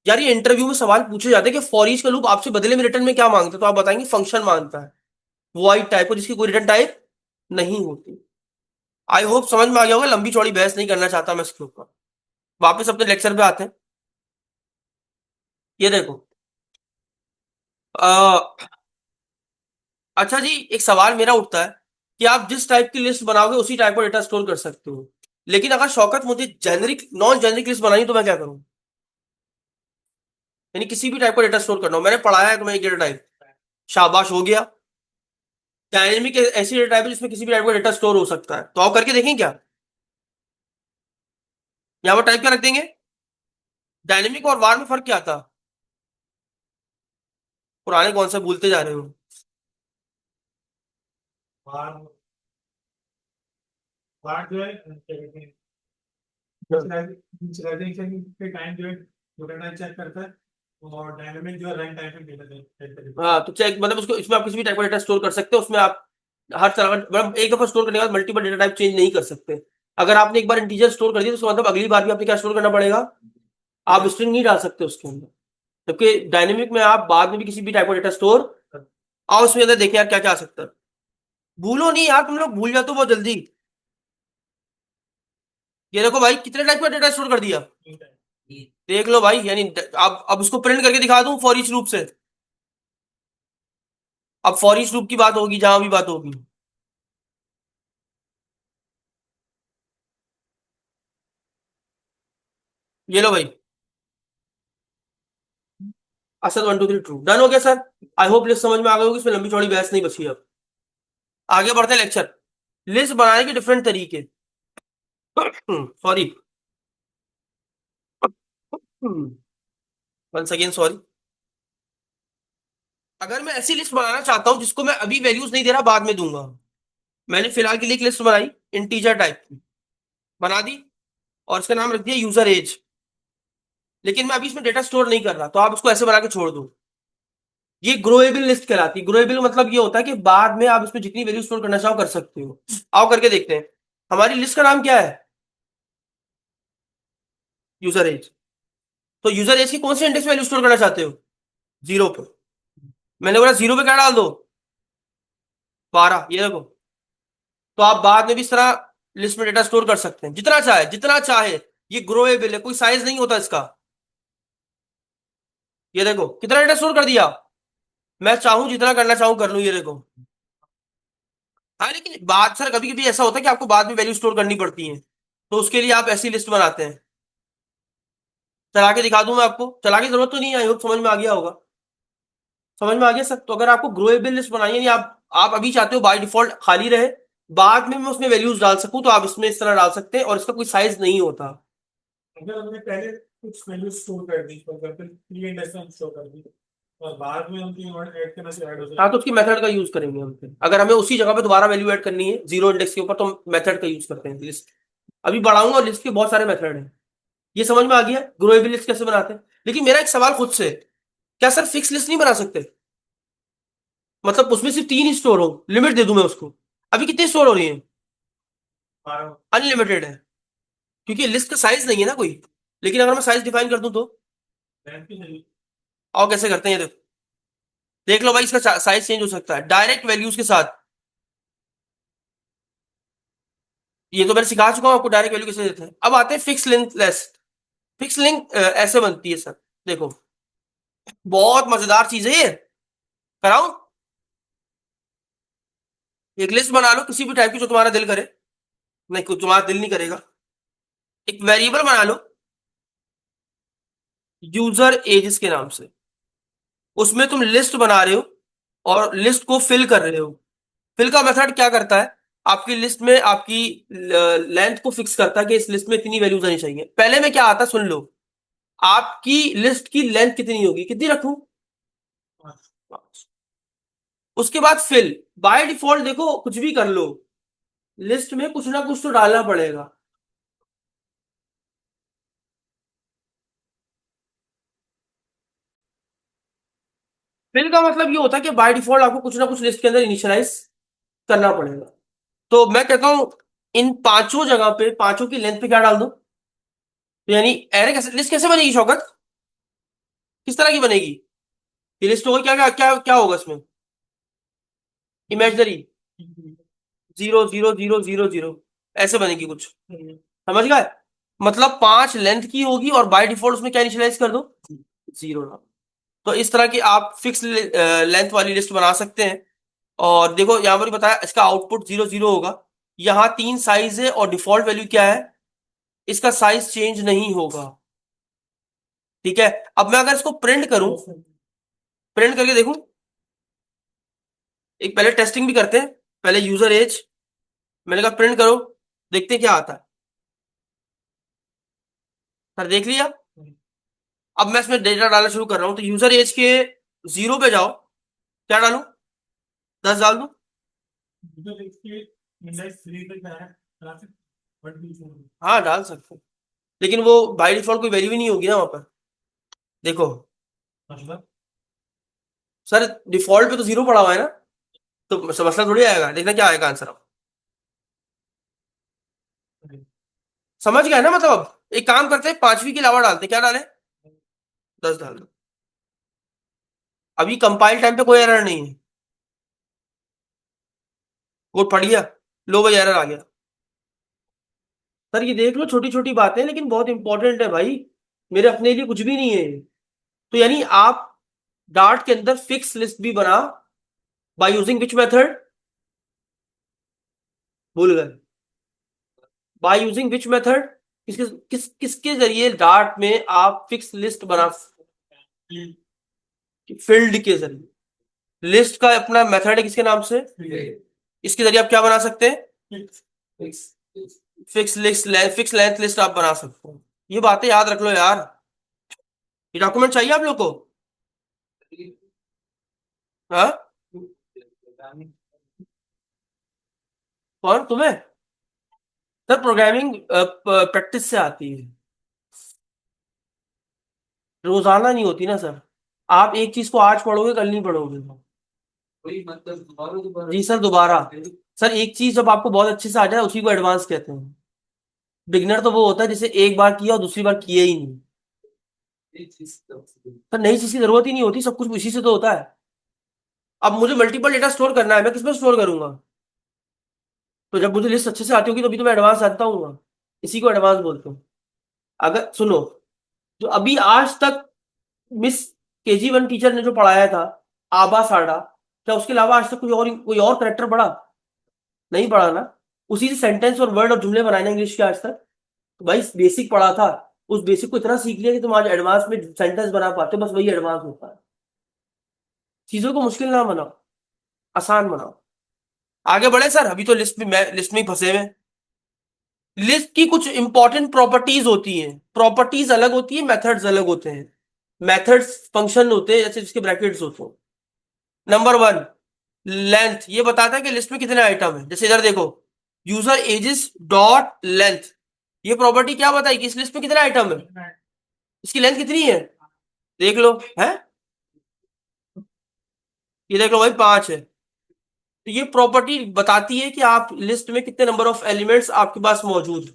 यार ये इंटरव्यू में सवाल पूछे जाते हैं कि फॉर ईच का लूप आपसे बदले में रिटर्न में क्या मांगता है, तो आप बताएंगे फंक्शन मांगता है, वॉइड टाइप और जिसकी कोई रिटर्न टाइप नहीं होती। आई होप समझ में आ गया होगा, लंबी चौड़ी बहस नहीं करना चाहता मैं इसके ऊपर। वापस अपने लेक्चर पे आते हैं। ये देखो, अ, अच्छा जी, एक सवाल मेरा उठता है कि आप जिस टाइप की लिस्ट बनाओगे उसी टाइप का डेटा स्टोर कर सकते हो, लेकिन अगर शौकत मुझे जेनरिक नॉन जेनरिक लिस्ट बनानी तो मैं क्या करूं? यानी किसी भी टाइप का डेटा स्टोर करना हो, मैंने पढ़ाया है तुम्हें एक डेटा टाइप, शाबाश हो गया। डायनेमिक ऐसी डेटा टाइप है जिसमें किसी भी टाइप का डेटा स्टोर हो सकता है, तो आप करके देखें क्या? यहाँ पर टाइप क्या रख देंगे? डायनेमिक और वार में फर्क क्या था? पुराने कौन से भूलते जा रहे हो? बार बार जो है क्या कहते हैं, इनिशियलाइजेशन के टाइम जो है रिटर्न टाइम चेक करता है, और डायनेमिक जो है रन टाइम पे डेटा चेक करेगा। हाँ, तो चेक मतलब उसको, इसमें आप किसी भी टाइप का डेटा स्टोर कर सकते हो, उसमें आप हर तरह का मतलब एक दफा स्टोर करने के बाद मल्टीपल डेटा टाइप चेंज नहीं कर सकते। अगर आपने एक बार इंटीजर स्टोर कर दिया तो उसका मतलब अगली बार भी आपने क्या स्टोर करना पड़ेगा? आप स्ट्रिंग नहीं डाल सकते उसके अंदर, जबकि डायनेमिक में आप बाद में भी किसी भी टाइप का डेटा स्टोर, आओ उसमें अंदर देखें यार क्या क्या आ सकता है। भूलो नहीं यार, तुम लोग भूल जाते हो बहुत जल्दी। ये देखो भाई, कितने टाइप का डेटा स्टोर कर दिया, देख लो भाई। यानी अब उसको प्रिंट करके दिखा दूं फॉर ईच लूप से? अब फॉर ईच लूप की बात होगी जहां भी बात होगी। ये लो भाई, असद 1 2 3 ट्रू, डन हो गया सर। आई होप लिस्ट समझ में आ गई होगी, इसमें लंबी चौड़ी बहस नहीं बची। अब आगे बढ़ते हैं लेक्चर। लिस्ट बनाने के डिफरेंट तरीके। Sorry, once again sorry. अगर मैं ऐसी लिस्ट बनाना चाहता हूं जिसको मैं अभी वैल्यूज नहीं दे रहा, बाद में दूंगा, मैंने फिलहाल के लिए एक लिस्ट बनाई इंटीजर टाइप की, बना दी, और इसका नाम रख दिया यूजर एज। लेकिन मैं अभी इसमें डेटा स्टोर नहीं कर रहा, तो आप इसको ऐसे बना के छोड़ दो। ये ग्रोएबल लिस्ट कहलाती है। ग्रोएबल मतलब ये होता है कि बाद में आप इसमें जितनी वैल्यू स्टोर करना चाहो कर सकते हो। आओ करके देखते हैं। हमारी लिस्ट का नाम क्या है? User age. तो यूजर एज की कौन सी इंडेक्स वैल्यू स्टोर करना चाहते हो? 0 पे। मैंने बोला 0 पे क्या डाल दो? 12। ये देखो, तो आप बाद में भी इस तरह लिस्ट में डेटा स्टोर कर सकते हैं, जितना चाहे जितना चाहे। ये ग्रोएबल है, कोई साइज नहीं होता इसका। ये देखो कितना डेटा स्टोर कर दिया, मैं चाहूं जितना करना चाहूं कर लूं। ये देखो। हाँ, लेकिन बाद सर कभी कभी ऐसा होता है कि आपको बाद में वैल्यू स्टोर करनी पड़ती है, तो उसके लिए आप ऐसी लिस्ट बनाते हैं। चला के दिखा दूं मैं आपको? चला के जरूरत तो नहीं है, आई होप समझ में आ गया होगा। समझ में आ गया सर। तो अगर आपको ग्रोएबल लिस्ट बनानी है, यानी आप अभी चाहते हो बाय डिफॉल्ट खाली रहे, बाद में मैं उसमें वैल्यूज डाल सकूं, तो आप इसमें इस तरह डाल सकते हैं, और इसका कोई साइज नहीं होता। अगर हमने पहले कुछ वैल्यू स्टोर कर दी, फॉर एग्जांपल 3 इंडेक्स में स्टोर कर दी, और बाद में उनकी ऐड करना से ऐड हो हाँ, जाए। तो उसकी मेथड का यूज करेंगे हम फिर। अगर हमें उसी जगह पे दोबारा वैल्यू ऐड करनी है जीरो इंडेक्स के ऊपर, तो मेथड का यूज करते हैं लिस्ट। अभी बढ़ाऊंगा, लिस्ट के बहुत सारे मेथड हैं। ये समझ में आ गया ग्रोएबल लिस्ट कैसे बनाते हैं। लेकिन मेरा एक सवाल खुद से, क्या सर फिक्स लिस्ट नहीं बना सकते? मतलब उसमें सिर्फ 3 ही स्टोर हो, लिमिट दे दूं मैं उसको? अभी कितनी स्टोर हो रही है? 12 अनलिमिटेड है, क्योंकि लिस्ट का साइज नहीं है ना कोई। लेकिन अगर मैं साइज डिफाइन कर दूं तो? रैंक की जरूरत। और कैसे करते हैं ये देखो। देख लो भाई, इसका साइज चेंज हो सकता है डायरेक्ट वैल्यूज के साथ। ये तो मैंने सिखा चुका हूं आपको डायरेक्ट वैल्यू कैसे देते हैं। अब आते हैं fix link list. Fix link ऐसे बनती है सर, देखो, बहुत मजेदार चीज है ये। कराऊं? एक लिस्ट बना लो किसी भी टाइप की जो तुम्हारा दिल करे। नहीं, कुछ तुम्हारा दिल नहीं करेगा। एक वेरिएबल बना लो यूजर एजेस के नाम से, उसमें तुम लिस्ट बना रहे हो और लिस्ट को फिल कर रहे हो। फिल का मेथड क्या करता है? आपकी लिस्ट में आपकी लेंथ को फिक्स करता है कि इस लिस्ट में इतनी वैल्यूज आनी चाहिए। पहले में क्या आता है सुन लो, आपकी लिस्ट की लेंथ कितनी होगी, कितनी रखूं? 5। उसके बाद फिल। बाय डिफॉल्ट देखो कुछ भी कर लो, लिस्ट में कुछ ना कुछ तो डालना पड़ेगा। फिल का मतलब ये होता है कि बाय डिफॉल्ट आपको कुछ ना कुछ लिस्ट के अंदर इनिशियलाइज करना पड़ेगा। तो मैं कहता हूं इन पांचों जगह पे पांचों की लेंथ पे क्या डाल दो, तो यानी एरे कैसे लिस्ट कैसे बनेगी शौकत? किस तरह की बनेगी ये लिस्ट होगी, क्या क्या क्या क्या होगा इसमें, इमेजनरी 0 0 0 0 0 ऐसे बनेगी कुछ, समझ गए। मतलब 5 लेंथ की होगी और बाय डिफॉल्ट उसमें क्या इनिशियलाइज कर दो, 0 ना। तो इस तरह की आप फिक्स लेंथ वाली लिस्ट बना सकते हैं। और देखो यहां पर भी बताया इसका आउटपुट 0 0 होगा। यहाँ 3 साइज है और डिफॉल्ट वैल्यू क्या है, इसका साइज चेंज नहीं होगा। ठीक है, अब मैं अगर इसको प्रिंट करूं, प्रिंट करके देखूं, एक पहले टेस्टिंग भी करते हैं, पहले यूजर एज, मैंने कहा प्रिंट करो, देखते हैं क्या आता है। सर देख लिया। अब मैं इसमें डेटा डालना शुरू कर रहा हूं, तो यूजर एज के 0 पे जाओ, क्या डालूं, 10 डाल दूं। तो इसकी इंडेक्स 3 पे क्या है, 1 2 4 हाँ डाल सकते हैं, लेकिन वो बाय डिफॉल्ट कोई वैल्यू ही नहीं होगी ना वहां पर। देखो मतलब सर डिफॉल्ट पे तो 0 पड़ा हुआ है ना, तो मसला थोड़ी आएगा, देखना क्या आएगा आंसर। अब समझ गए ना, मतलब अब एक काम करते हैं, 5वीं के अलावा डालते हैं, क्या डालें, 10 डाल दो। अभी कंपाइल टाइम पे कोई एरर नहीं है, कोड पढ़ लिया, लो भाई एरर आ गया। सर ये देख लो छोटी छोटी बातें लेकिन बहुत इंपॉर्टेंट है भाई, मेरे अपने लिए कुछ भी नहीं है। तो यानी आप डार्ट के अंदर फिक्स लिस्ट भी बना, बाय यूजिंग विच मेथड, भूल गए, बाय यूजिंग विच मेथड, किसके जरिए डार्ट में आप फिक्स लिस्ट बना, फील्ड के जरिए। लिस्ट का अपना मेथड है किसके नाम से, इसके जरिए आप क्या बना सकते हैं, fix list, fix length list आप बना सकते हो। ये बातें याद रख लो यार, ये डॉक्यूमेंट चाहिए आप लोग को। हाँ कौन तुम्हें, सर प्रोग्रामिंग प्रैक्टिस से आती है, रोजाना नहीं होती ना सर। आप एक चीज को आज पढ़ोगे कल नहीं पढ़ोगे। कोई मतलब दोबारा जी सर दोबारा, सर एक चीज जब आपको बहुत अच्छे से आ जाए उसी को एडवांस कहते हैं। बिगनर तो वो होता है जिसे एक बार किया और दूसरी बार किया ही नहीं। सर नई चीज की जरूरत ही नहीं होती, सब कुछ इसी से तो होता है। अब मुझे मल्टीपल डेटा स्टोर करना है, मैं किसमें स्टोर करूंगा, तो जब मुझे लिस्ट अच्छे से आती होगी तभी तो मैं एडवांस आता हूँ, इसी को एडवांस बोलते हैं। अगर सुनो, जो अभी आज तक मिस KG1 टीचर ने जो पढ़ाया था, आबा साडा, क्या उसके अलावा आज तक कोई और करेक्टर पढ़ा, नहीं पढ़ा ना। उसी से सेंटेंस और वर्ड और जुमले बनाए ना इंग्लिश के आज तक। तो भाई बेसिक पढ़ा था, उस बेसिक को इतना सीख लिया कि तुम आज एडवांस में सेंटेंस बना पाते हो, बस वही एडवांस होता है। चीजों को मुश्किल ना बनाओ, आसान बनाओ। आगे बढ़े सर, अभी तो लिस्ट में ही फंसे हुए हैं। लिस्ट की कुछ इंपॉर्टेंट प्रॉपर्टीज होती हैं, प्रॉपर्टीज अलग होती है, मेथड्स अलग होते हैं। मेथड्स फंक्शन होते हैं जैसे जिसके ब्रैकेट्स होते हैं। नंबर 1, लेंथ, ये बताता है कि लिस्ट में कितने आइटम है। जैसे इधर देखो, यूजर एजेस डॉट लेंथ, ये प्रॉपर्टी क्या बताएगी इस लिस्ट में कितने आइटम है, इसकी लेंथ कितनी है, देख लो है, ये देख लो भाई 5 है। तो ये प्रॉपर्टी बताती है कि आप लिस्ट में कितने नंबर ऑफ एलिमेंट्स आपके पास मौजूद,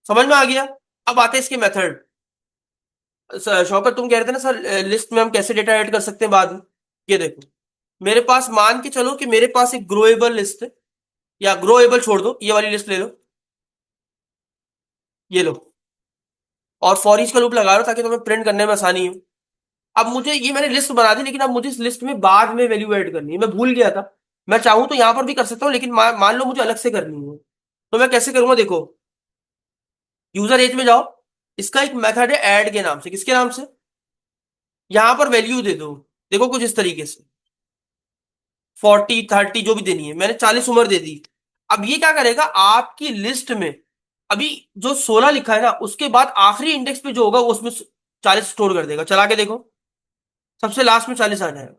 समझ में आ गया। अब आते हैं इसके मेथड। शौकत तुम कह रहे थे ना सर लिस्ट में हम कैसे डेटा ऐड कर सकते हैं बाद में, ये देखो, मेरे पास मान के चलो कि मेरे पास एक ग्रोएबल लिस्ट है, या ग्रोएबल छोड़ दो, ये वाली लिस्ट ले लो, ये लो, और फॉर ईच का लूप लगा लो ताकि तुम्हें प्रिंट करने में आसानी हो। अब मुझे ये मैंने लिस्ट बना दी, लेकिन अब मुझे इस लिस्ट में बाद में वैल्यू ऐड करनी है, मैं भूल गया था। मैं चाहूं तो यहां पर भी कर सकता हूं, लेकिन मान लो मुझे अलग से करनी है, तो मैं कैसे करूंगा, देखो यूजर एज में जाओ, इसका एक मेथड है ऐड के नाम से, किसके नाम से, यहां पर वैल्यू दे दो, देखो कुछ इस तरीके से 40 30 जो भी देनी है, मैंने 40 उम्र दे दी। अब ये क्या करेगा, आपकी लिस्ट में अभी जो 16 लिखा है ना, उसके बाद आखिरी इंडेक्स पे जो होगा वो उसमें 40 स्टोर कर देगा, चला के देखो, सबसे लास्ट में 40 आ जाएगा।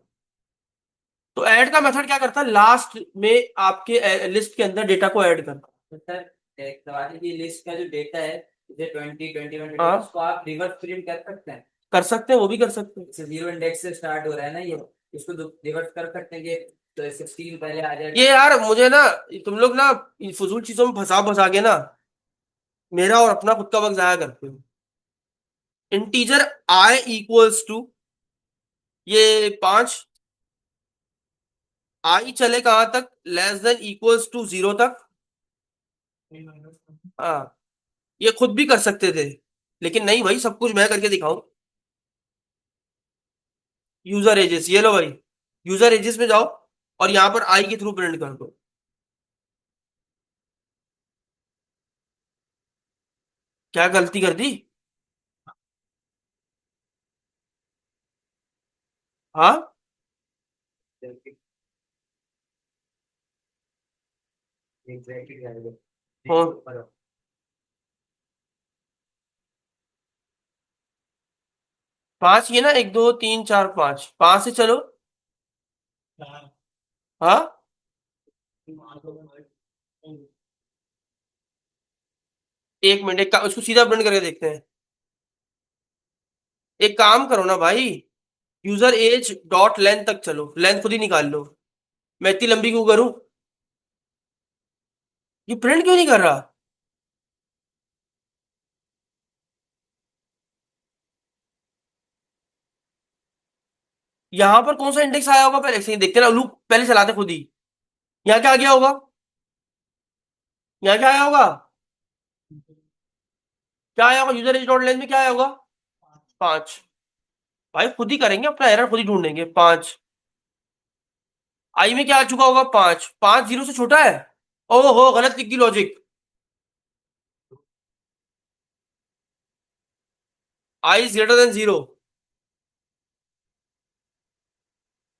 तो ऐड का मेथड क्या करता है, लास्ट में आपके लिस्ट के अंदर डेटा को ऐड करता तो सर एक सवाल है कि लिस्ट का जो डेटा है जैसे 20 21 है। हाँ उसको आप रिवर्स प्रिंट कर सकते हैं। कर सकते हैं, वो भी कर सकते हैं। जैसे 0 इंडेक्स से स्टार्ट हो रहा है ना ये, इसको रिवर्स कर सकते हैं कि तो 16 पहले आ जाए। ये यार मुझे ना, तुम लोग ना इन फजूल चीजों में फंसा फंसा के ना मेरा और अपना खुद का वक्त जाया करते हो। इंटीजर I इक्वल्स टू ये 5, I चले कहां तक, लेस देन इक्वल्स टू 0 तक। हाँ, ये खुद भी कर सकते थे, लेकिन नहीं भाई, सब कुछ मैं करके दिखाऊं। यूजर एजेस, ये लो भाई, यूजर एजेस में जाओ और यहां पर आई के थ्रू प्रिंट कर दो। क्या गलती कर दी? हाँ, हाँ, 5 ये ना, 1 2 3 4 5, 5 से चलो। हाँ, एक मिनट, उसको सीधा प्रिंट करके देखते हैं। एक काम करो ना भाई, यूजर एज डॉट लेंथ तक चलो, लेंथ खुद ही निकाल लो। मैं इतनी लंबी क्यों करूं? ये प्रिंट क्यों नहीं कर रहा? यहां पर कौन सा इंडेक्स आया होगा पहले से ही देखते ना, लूप पहले चलाते खुद ही। यहाँ क्या आ गया होगा? यहाँ क्या आया होगा? क्या आया होगा यूजर एज डॉट लेंथ में, क्या आया होगा? 5। भाई खुद ही करेंगे, अपना एरर खुद ही ढूंढेंगे। 5 आई में क्या आ चुका होगा? 5, 5 0 से छोटा है। ओहो, गलत लिख दी logic. I is greater than 0।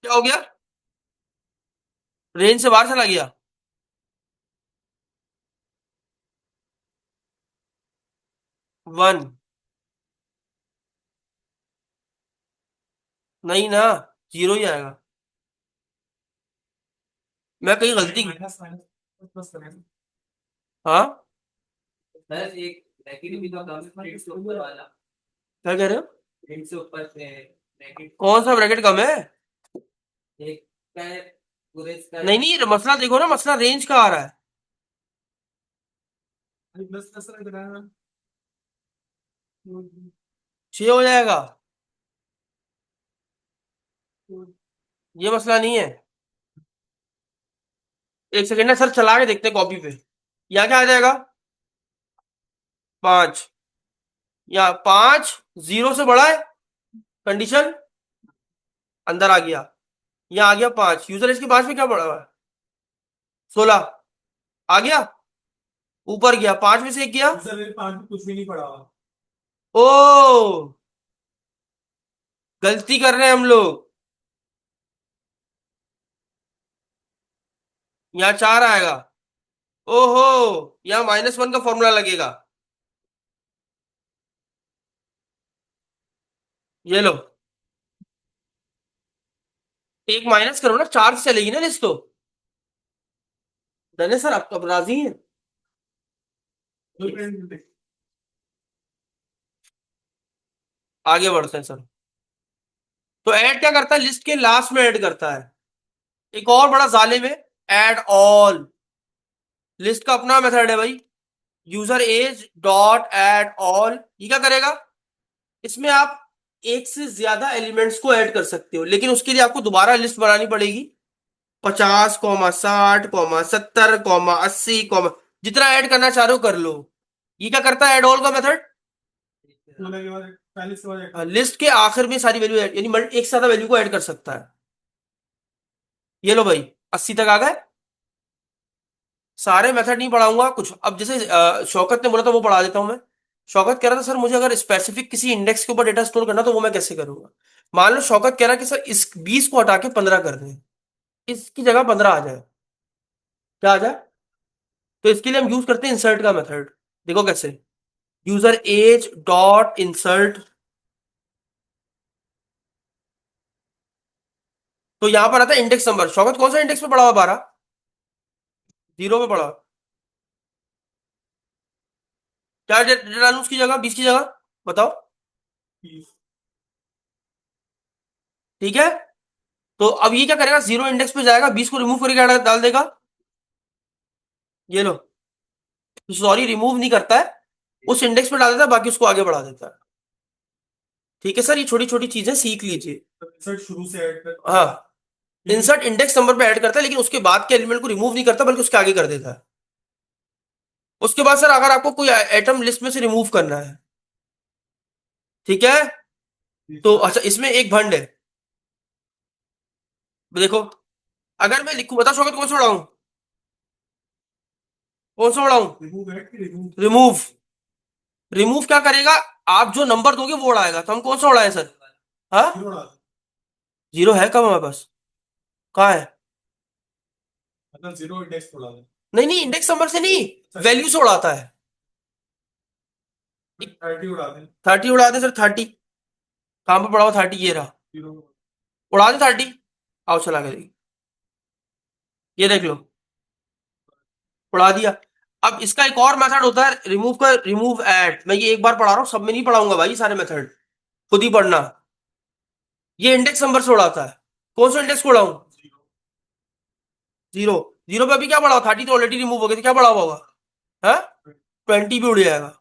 क्या हो गया? रेंज से बाहर चला गया। 1, नहीं ना, 0 ही आएगा। मैं कहीं गलती की? माइनस माइनस प्लस करें। हाँ, सर एक ब्रैकेट भी तो कम है, से ऊपर वाला, क्या कह रहे हो? प्रिंट से ऊपर से ब्रैकेट कौन सा ब्रैकेट कम है? एक का है, पूरे इसका नहीं नहीं, मसला देखो ना, मसला रेंज का आ रहा है। प्लस प्लस लग रहा है। 6 हो जाएगा, ये मसला नहीं है। एक सेकेंड ना सर, चला के देखते हैं कॉपी पे। यहाँ क्या आ जाएगा? 5, यहाँ 5 0 से बड़ा है, कंडीशन अंदर आ गया। यहाँ आ गया 5, यूजर इसके 5 में क्या बड़ा हुआ है? 16 आ गया, ऊपर गया, 5 में से एक गया। सर मेरे 5 कुछ भी नहीं पड़ा हुआ। ओ, गलती कर रहे हैं हम लोग। यहाँ 4 आएगा। ओहो, यहाँ -1 का फॉर्मूला लगेगा। ये लो, एक माइनस करो ना, 4 से चलेगी ना लिस्ट तो। डन है सर, आप अब राजी हैं? आगे बढ़ते हैं सर। तो ऐड क्या करता है? लिस्ट के लास्ट में ऐड करता है। एक और बड़ा जालिम है, ऐड ऑल। लिस्ट का अपना मेथड है भाई, user age dot add all. ये क्या करेगा? इसमें आप एक से ज्यादा एलिमेंट्स को ऐड कर सकते हो, लेकिन उसके लिए आपको दोबारा लिस्ट बनानी पड़ेगी। 50, 60, 70, 80, जितना ऐड करना चाह रहे हो कर लो। ये क्या करता है ऐड ऑल का मेथड? के बाद 40 के बाद लिस्ट के आखिर में सारी वैल्यू यानी एक से ज्यादा वैल्यू को ऐड कर सकता है। ये लो भाई, 80 तक आ गए। सारे मेथड नहीं पढ़ाऊंगा कुछ, अब जैसे शौकत ने बोला था वो पढ़ा देता हूं मैं। शौकत कह रहा था सर मुझे अगर स्पेसिफिक किसी इंडेक्स के ऊपर डेटा स्टोर करना तो वो मैं कैसे करूंगा। मान लो शौकत कह रहा है कि सर इस 20 को हटा के 15 कर दें, इसकी जगह 15 आ जाए। क्या आ जाए? तो इसके लिए हम यूज करते हैं इंसर्ट का मेथड। देखो कैसे, यूजर एज डॉट इंसर्ट। तो यहां पर आता है इंडेक्स नंबर। शौकत कौन सा इंडेक्स पे पड़ा हुआ? 12, 0 पे पड़ा हुआ। क्या डेटा डालूं उसकी जगह, 20 की जगह? बताओ। 30। ठीक है, तो अब ये क्या करेगा? 0 इंडेक्स पे जाएगा, 20 को रिमूव करके डाल देगा। ये लो, सॉरी रिमूव नहीं करता है, उस इंडेक्स पे डाल देता है, बाकी उसको आगे बढ़ा देता है। ठीक है सर, ये छोटी छोटी चीजें सीख लीजिए। इंसर्ट शुरू से ऐड कर। हाँ, इंसर्ट इंडेक्स नंबर पे ऐड करता है, लेकिन उसके बाद के एलिमेंट को रिमूव नहीं करता, बल्कि उसके आगे कर देता है। उसके बाद सर अगर आपको कोई आइटम लिस्ट में से रिमूव करना है, ठीक है, तो अच्छा इसमें एक भंड है, देखो, अगर मैं लिखूं, बता शौकत कौन सा उड़ाऊं, कौन सा उड़ाऊं? रिमूव ऐड की रिमूव। रिमूव। रिमूव क्या करेगा, आप जो नंबर दोगे वो उड़ाएगा, तो हम कौन सा उड़ाए सर? हाँ, जीरो है कब हमारे पास, कहाँ है? मतलब जीरो इंडेक्स थोड़ा है। नहीं नहीं, इंडेक्स नंबर से नहीं, वैल्यू से उड़ाता है। 30 उड़ा दें। 30 उड़ा दे सर, 30 कहाँ पे पड़ा हुआ? 30 ये रहा, जीरो। उड़ा दे 30। आओ चला के देखिए, ये देख लो, उड़ा दिया। अब इसका एक और मेथड होता है रिमूव का, रिमूव एट। मैं ये एक बार पढ़ा रहा हूँ, सब में नहीं पढ़ाऊंगा भाई सारे मेथड, खुद ही पढ़ना। ये इंडेक्स नंबर से उड़ाता है, कौन सा इंडेक्स को उड़ाऊं? जीरो। जीरो पे अभी क्या पड़ा हुआ? 30 तो ऑलरेडी रिमूव हो गया, तो क्या पड़ा हुआ होगा? है 20 भी उड़ जाएगा,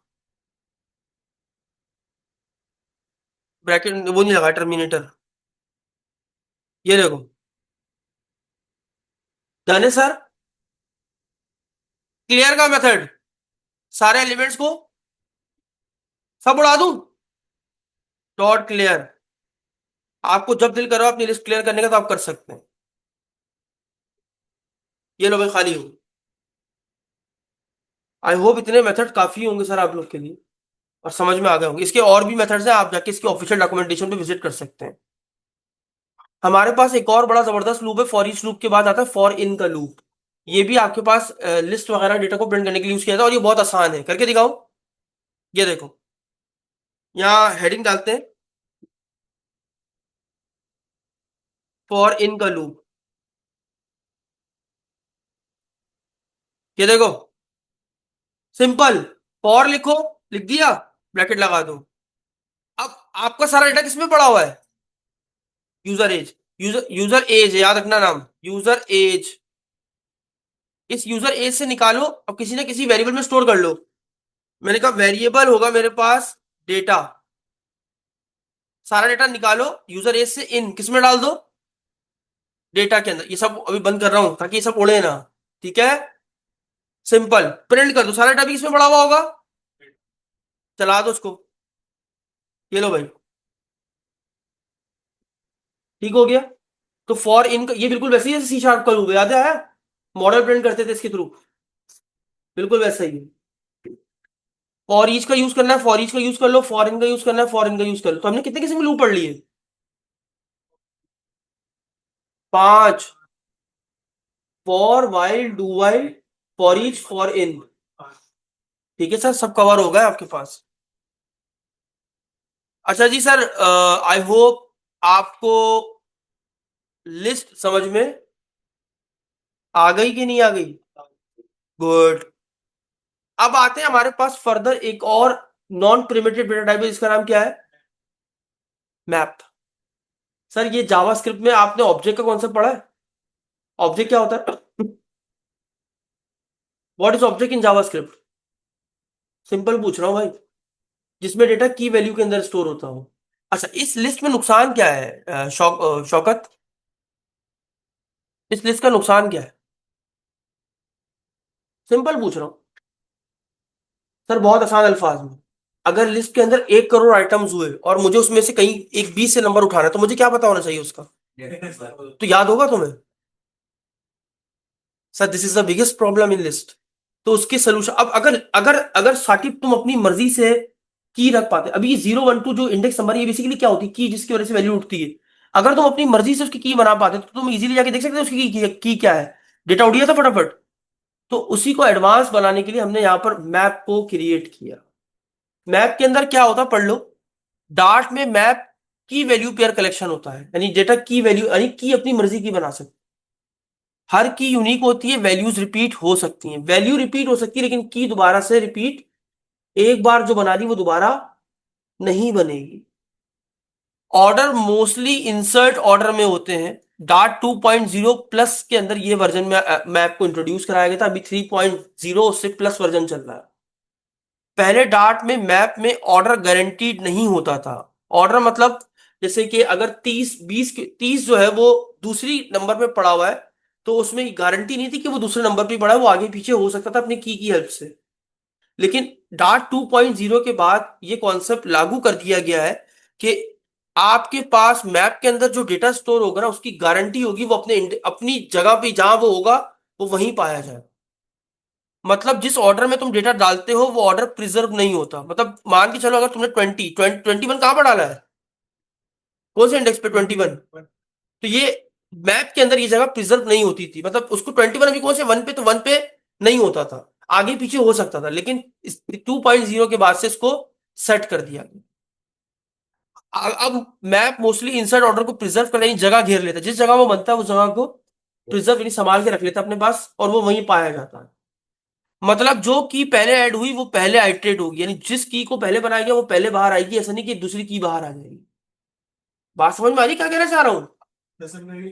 ब्रैकेट वो नहीं लगा, टर्मिनेटर। ये देखो, जाने सर, क्लियर का मेथड, सारे एलिमेंट्स को सब उड़ा दूं, डॉट क्लियर। आपको जब दिल करो अपनी लिस्ट क्लियर करने का, तो आप कर सकते हैं। ये लो भाई, खाली हो। आई होप इतने मेथड काफी होंगे सर आप लोग के लिए, और समझ में आ गए होंगे। इसके और भी मेथड्स हैं, आप जाके इसके ऑफिशियल डॉक्यूमेंटेशन पे विजिट कर सकते हैं। हमारे पास एक और बड़ा जबरदस्त लूप है, फॉर ईच लूप के बाद आता है फॉर इन का लूप। ये भी आपके पास लिस्ट वगैरह डेटा को प्रिंट करने के लिए यूज किया जाता है, और ये बहुत आसान है, करके दिखाऊं? ये देखो, यहाँ हेडिंग डालते हैं, फॉर इन का लूप। ये देखो, सिंपल, फॉर लिखो, लिख दिया, ब्रैकेट लगा दो। अब आपका सारा डेटा किसमें पड़ा हुआ है? User as. यूजर एज, याद रखना नाम, यूजर एज। इस यूजर एज से निकालो, अब किसी ना किसी वेरिएबल में स्टोर कर लो। मैंने कहा वेरिएबल होगा मेरे पास डेटा, सारा डेटा निकालो, यूजर एज से इन किस में डाल दो? डेटा के अंदर। ये सब अभी बंद कर रहा हूं ताकि ये सब उड़े ना, ठीक है? सिंपल, प्रिंट कर दो, सारा डेटा भी किसमें पड़ा हुआ होगा? चला दो उसको, ये लो भाई, ठीक हो गया। तो फॉर इन का ये बिल्कुल वैसे ही जैसे सी शार्प का लूप है, याद है? मॉडल प्रिंट करते थे इसके थ्रू, बिल्कुल वैसा ही है। फॉर ईच का यूज करना है, फॉर ईच का यूज कर लो, फॉर इन का यूज करना है, फॉर इन का यूज कर लो। तो हमने कितने किस्म के लूप पढ़ लिए? 5। For, while, do while, for each, for in. ठीक है सर, सब कवर हो गए आपके पास। अच्छा जी सर, आई होप आपको लिस्ट समझ में आ गई कि नहीं आ गई? गुड। अब आते हैं हमारे पास फर्दर एक और नॉन प्रिमिटिव डेटा टाइप है, जिसका नाम क्या है? मैप। सर ये जावास्क्रिप्ट में आपने ऑब्जेक्ट का कॉन्सेप्ट पढ़ा है? ऑब्जेक्ट क्या होता है? What is object in JavaScript? Simple पूछ रहा हूं भाई, जिसमें डेटा की वैल्यू के अंदर स्टोर होता हो। अच्छा, इस लिस्ट में नुकसान क्या है शौकत? इस लिस्ट का नुकसान क्या है? सिंपल पूछ रहा हूं सर, बहुत आसान अल्फाज में। अगर लिस्ट के अंदर 1 करोड़ आइटम्स हुए और मुझे उसमें से कहीं एक 20 से नंबर उठाना है, तो मुझे क्या पता होना चाहिए उसका? तो याद होगा तुम्हें? Sir this is the biggest problem in list. तो उसके सोल्यूशन, अब अगर अगर अगर साकिब तुम अपनी मर्जी से की रख पाते, अभी 012 जो इंडेक्स नंबर है, ये बेसिकली क्या होती है? की, जिसकी वजह से वैल्यू उठती है। अगर तुम अपनी मर्जी से उसकी की बना पाते, तो तुम इजीली जाके देख सकते हो उसकी की क्या है, डेटा उठ गया था फटाफट। तो उसी को एडवांस बनाने के लिए हमने यहां पर मैप को क्रिएट किया। मैप के अंदर क्या होता, पढ़ लो। डार्ट में मैप की वैल्यू पेयर कलेक्शन होता है, यानी डेटा की वैल्यू, यानी की अपनी मर्जी की बना सकते। हर की यूनिक होती है, वैल्यूज रिपीट हो सकती हैं, वैल्यू रिपीट हो सकती है, लेकिन की दोबारा से रिपीट, एक बार जो बना दी वो दोबारा नहीं बनेगी। ऑर्डर मोस्टली इंसर्ट ऑर्डर में होते हैं। डार्ट 2.0 प्लस के अंदर ये वर्जन में मैप को इंट्रोड्यूस कराया गया था, अभी 3.0 उससे प्लस वर्जन चल रहा है। पहले डार्ट में मैप में ऑर्डर गारंटीड नहीं होता था, ऑर्डर मतलब जैसे कि अगर 30 जो है वो दूसरी नंबर पे पड़ा हुआ है, तो उसमें गारंटी नहीं थी कि वो दूसरे नंबर पे पड़ा है, वो आगे पीछे हो सकता था अपनी की हेल्प से। लेकिन डार्ट 2.0 के बाद ये कॉन्सेप्ट लागू कर दिया गया है कि आपके पास मैप के अंदर जो डेटा स्टोर होगा ना, उसकी गारंटी होगी वो अपने अपनी जगह पे जहां वो होगा वो वहीं पाया जाए। मतलब जिस ऑर्डर में तुम डेटा डालते हो वो ऑर्डर प्रिजर्व नहीं होता। मतलब मान के चलो अगर तुमने 21 कहां पर डाला है, कौन से इंडेक्स पे 21, 21 तो ये मैप के अंदर ये जगह प्रिजर्व नहीं होती थी। मतलब उसको 21 अभी कौन से 1 पे, तो 1 पे नहीं होता था, आगे पीछे हो सकता था। लेकिन 2.0 के बाद से इसको सेट कर दिया गया। अब मैप मोस्टली इनसाइड ऑर्डर को प्रिजर्व करने की जगह घेर लेता है, जिस जगह वो बनता है उस जगह को प्रिजर्व यानी संभाल के रख लेता है अपने पास, और वो वहीं पाया जाता है। मतलब जो की पहले ऐड हुई वो पहले आइटरेट होगी, यानी जिस की को पहले बनाया गया वो पहले बाहर आएगी, ऐसा नहीं कि दूसरी की बाहर आ जाएगी। बात समझ में आ रही क्या कहना चाह रहा हूँ? जैसे मैंने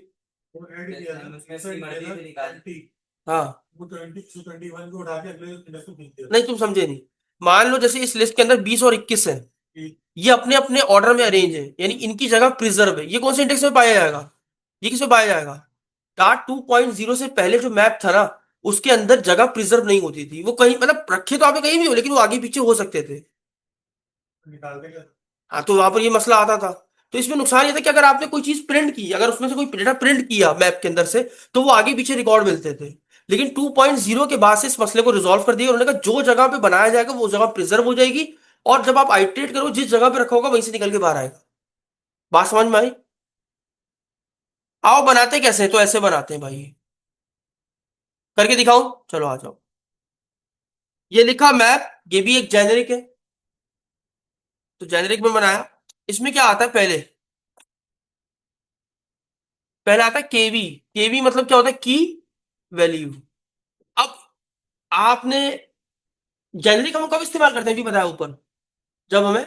वो ऐड किया जैसे हम ना, उसमें ऐसा अपनी मर्जी डाला से निकाल 20, हाँ, वो 21 को उठा के अगले इंडेक्स को खींच दिया। नहीं तुम समझे नहीं। मान लो जैसे इस लिस्ट के अंदर 20 और 21 है, कि ये अपने अपने ऑर्डर में अरेंज है, यानी इनकी जगह प्रिजर्व है। ये कौन से इंडेक्स में पाया जाएगा, ये किसमें पाया जाएगा? डार्ट 2.0 से पहले जो मैप था ना, उसके अंदर जगह प्रिजर्व नहीं होती थी। वो कहीं मतलब रखे तो आपने कहीं भी हो, लेकिन वो आगे पीछे हो सकते थे। निकाल देगा। हाँ, तो वहां पर ये मसला आता था। तो इसमें नुकसान ये था कि अगर आपने कोई चीज प्रिंट की, अगर उसमें से कोई डेटा प्रिंट किया मैप के अंदर से, तो वो आगे पीछे रिकॉर्ड मिलते थे। लेकिन 2.0 के बाद से इस मसले को रिजॉल्व कर दिया। उन्होंने कहा जो जगह पे बनाया जाएगा वो जगह प्रिजर्व हो जाएगी, और जब आप आइटरेट करो जिस जगह पे रखा होगा वहीं से निकल के बाहर आएगा। बात समझ में आई? आओ बनाते कैसे हैं? तो ऐसे बनाते हैं भाई, करके दिखाऊं? चलो आ जाओ। ये लिखा मैप, ये भी एक जेनेरिक है, तो जेनेरिक में बनाया। इसमें क्या आता है पहले? पहले आता है केवी। केवी मतलब क्या होता है? की वैल्यू। अब आपने जेनेरिक हम कब इस्तेमाल करते हैं भी बताया ऊपर, जब हमें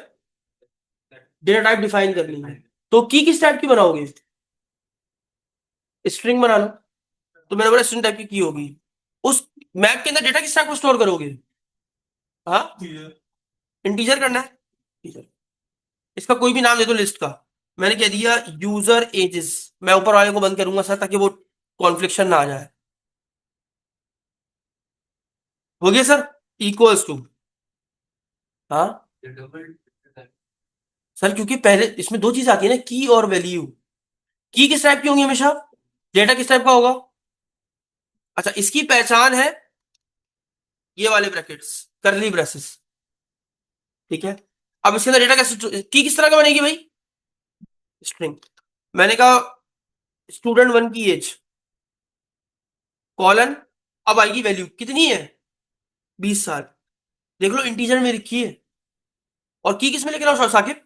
डेटा टाइप डिफाइन करनी है। तो की किस टाइप की बनाओगे? स्ट्रिंग बना लो। तो मैंने बोला स्ट्रिंग टाइप की होगी। उस मैप के अंदर डेटा किस टाइप को स्टोर करोगे? हाँ, चीज़ इंटीजर करना है। इंटीजर, इसका कोई भी नाम दे दो लिस्ट का। मैंने कह दिया यूजर एजेस। मैं ऊपर वाले को बंद करूंगा सर, ताकि वो कॉन्फ्लिक्शन ना आ जाए। हो गया सर, इक्वल्स टू, हाँ सर, क्योंकि पहले इसमें दो चीज आती है ना, की और वैल्यू। की किस टाइप की होंगी हमेशा? डेटा किस टाइप का होगा? अच्छा, इसकी पहचान है ये वाले ब्रैकेट्स, करली ब्रेसेस। ठीक है। अब इसके अंदर डेटा कैसे, की किस तरह का बनेगी भाई? स्ट्रिंग। मैंने कहा स्टूडेंट 1 की एज, कॉलन, अब आएगी वैल्यू कितनी है, 20 साल। देख लो इंटीजर में लिखी है। और की किस में लिख रहा हूँ साकिब?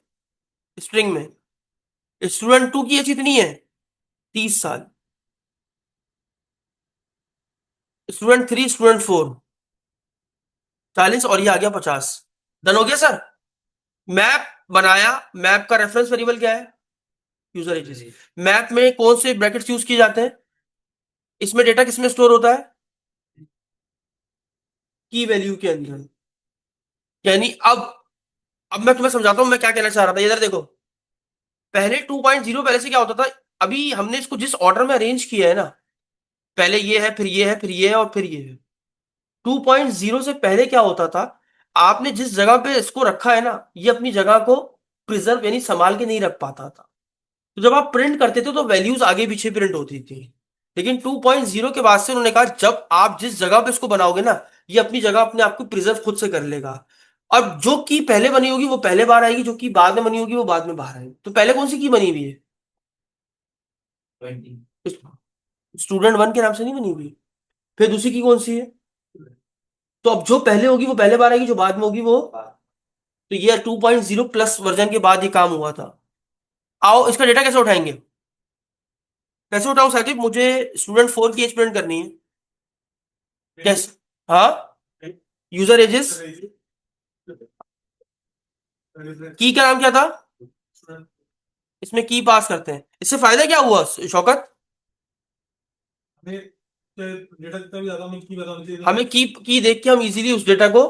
स्ट्रिंग में। स्टूडेंट 2 की एज कितनी है, 30 साल। स्टूडेंट 3, स्टूडेंट 4, 40, और ये आ गया 50। डन हो गया सर। मैप बनाया। मैप का रेफरेंस वेरिएबल क्या है? User edges. मैप में कौन से ब्रैकेट्स यूज किए जाते हैं? इसमें डेटा किसमें स्टोर होता है? की वैल्यू के अंदर। यानी अब मैं तुम्हें समझाता हूं मैं क्या कहना चाह रहा था। इधर देखो, पहले 2.0 पहले से क्या होता था, अभी हमने इसको जिस ऑर्डर में अरेंज किया है ना, पहले ये है, फिर ये है, फिर ये है, और फिर ये है। 2.0 से पहले क्या होता था, आपने जिस जगह पे इसको रखा है ना, ये अपनी जगह को प्रिजर्व यानी संभाल के नहीं रख पाता था। तो जब आप प्रिंट करते थे तो वैल्यूज आगे पीछे प्रिंट होती थी। लेकिन 2.0 के बाद से उन्होंने कहा जब आप जिस जगह पे इसको बनाओगे ना, ये अपनी जगह अपने आप को प्रिजर्व खुद से कर लेगा। और जो की पहले बनी होगी वो पहले बाहर आएगी, जो की बाद में बनी होगी वो बाद में बाहर आएगी। तो पहले कौन सी की बनी हुई है? 20। स्टूडेंट 1 के नाम से नहीं बनी हुई। फिर दूसरी की कौन सी है? तो अब जो पहले होगी वो पहले बार आएगी, जो बाद में होगी वो। तो ये 2.0 प्लस वर्जन के बाद ये काम हुआ था। आओ इसका डेटा कैसे उठाएंगे? कैसे उठाऊं साकिब? मुझे स्टूडेंट 4 की एज प्रिंट करनी है। कैसे? हाँ, यूजर एजेस। की का नाम क्या था? इसमें की पास करते हैं। इससे फायदा क्या हुआ शौकत? हमें डेटा जितना भी ज्यादा हमें की बतानी चाहिए। हमें की देख के हम इजीली उस डेटा को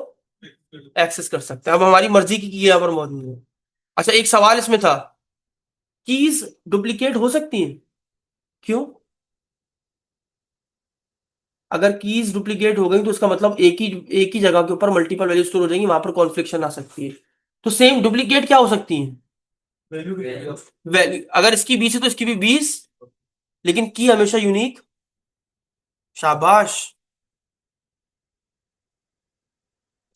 एक्सेस कर सकते हैं। अब हमारी मर्जी की यहाँ पर मौजूद है। अच्छा, एक सवाल इसमें था, कीज डुप्लीकेट हो सकती हैं? क्यों? अगर कीज डुप्लीकेट हो गई तो उसका मतलब एक ही जगह के ऊपर मल्टीपल वैल्यू स्टोर हो जाएंगी, वहां पर कॉन्फ्लिक्शन आ सकती है। तो सेम डुप्लीकेट क्या हो सकती है? वैल्यू वैल्यू वैल्यू, अगर इसकी 20 है तो इसकी भी 20, लेकिन की हमेशा यूनिक। शाबाश,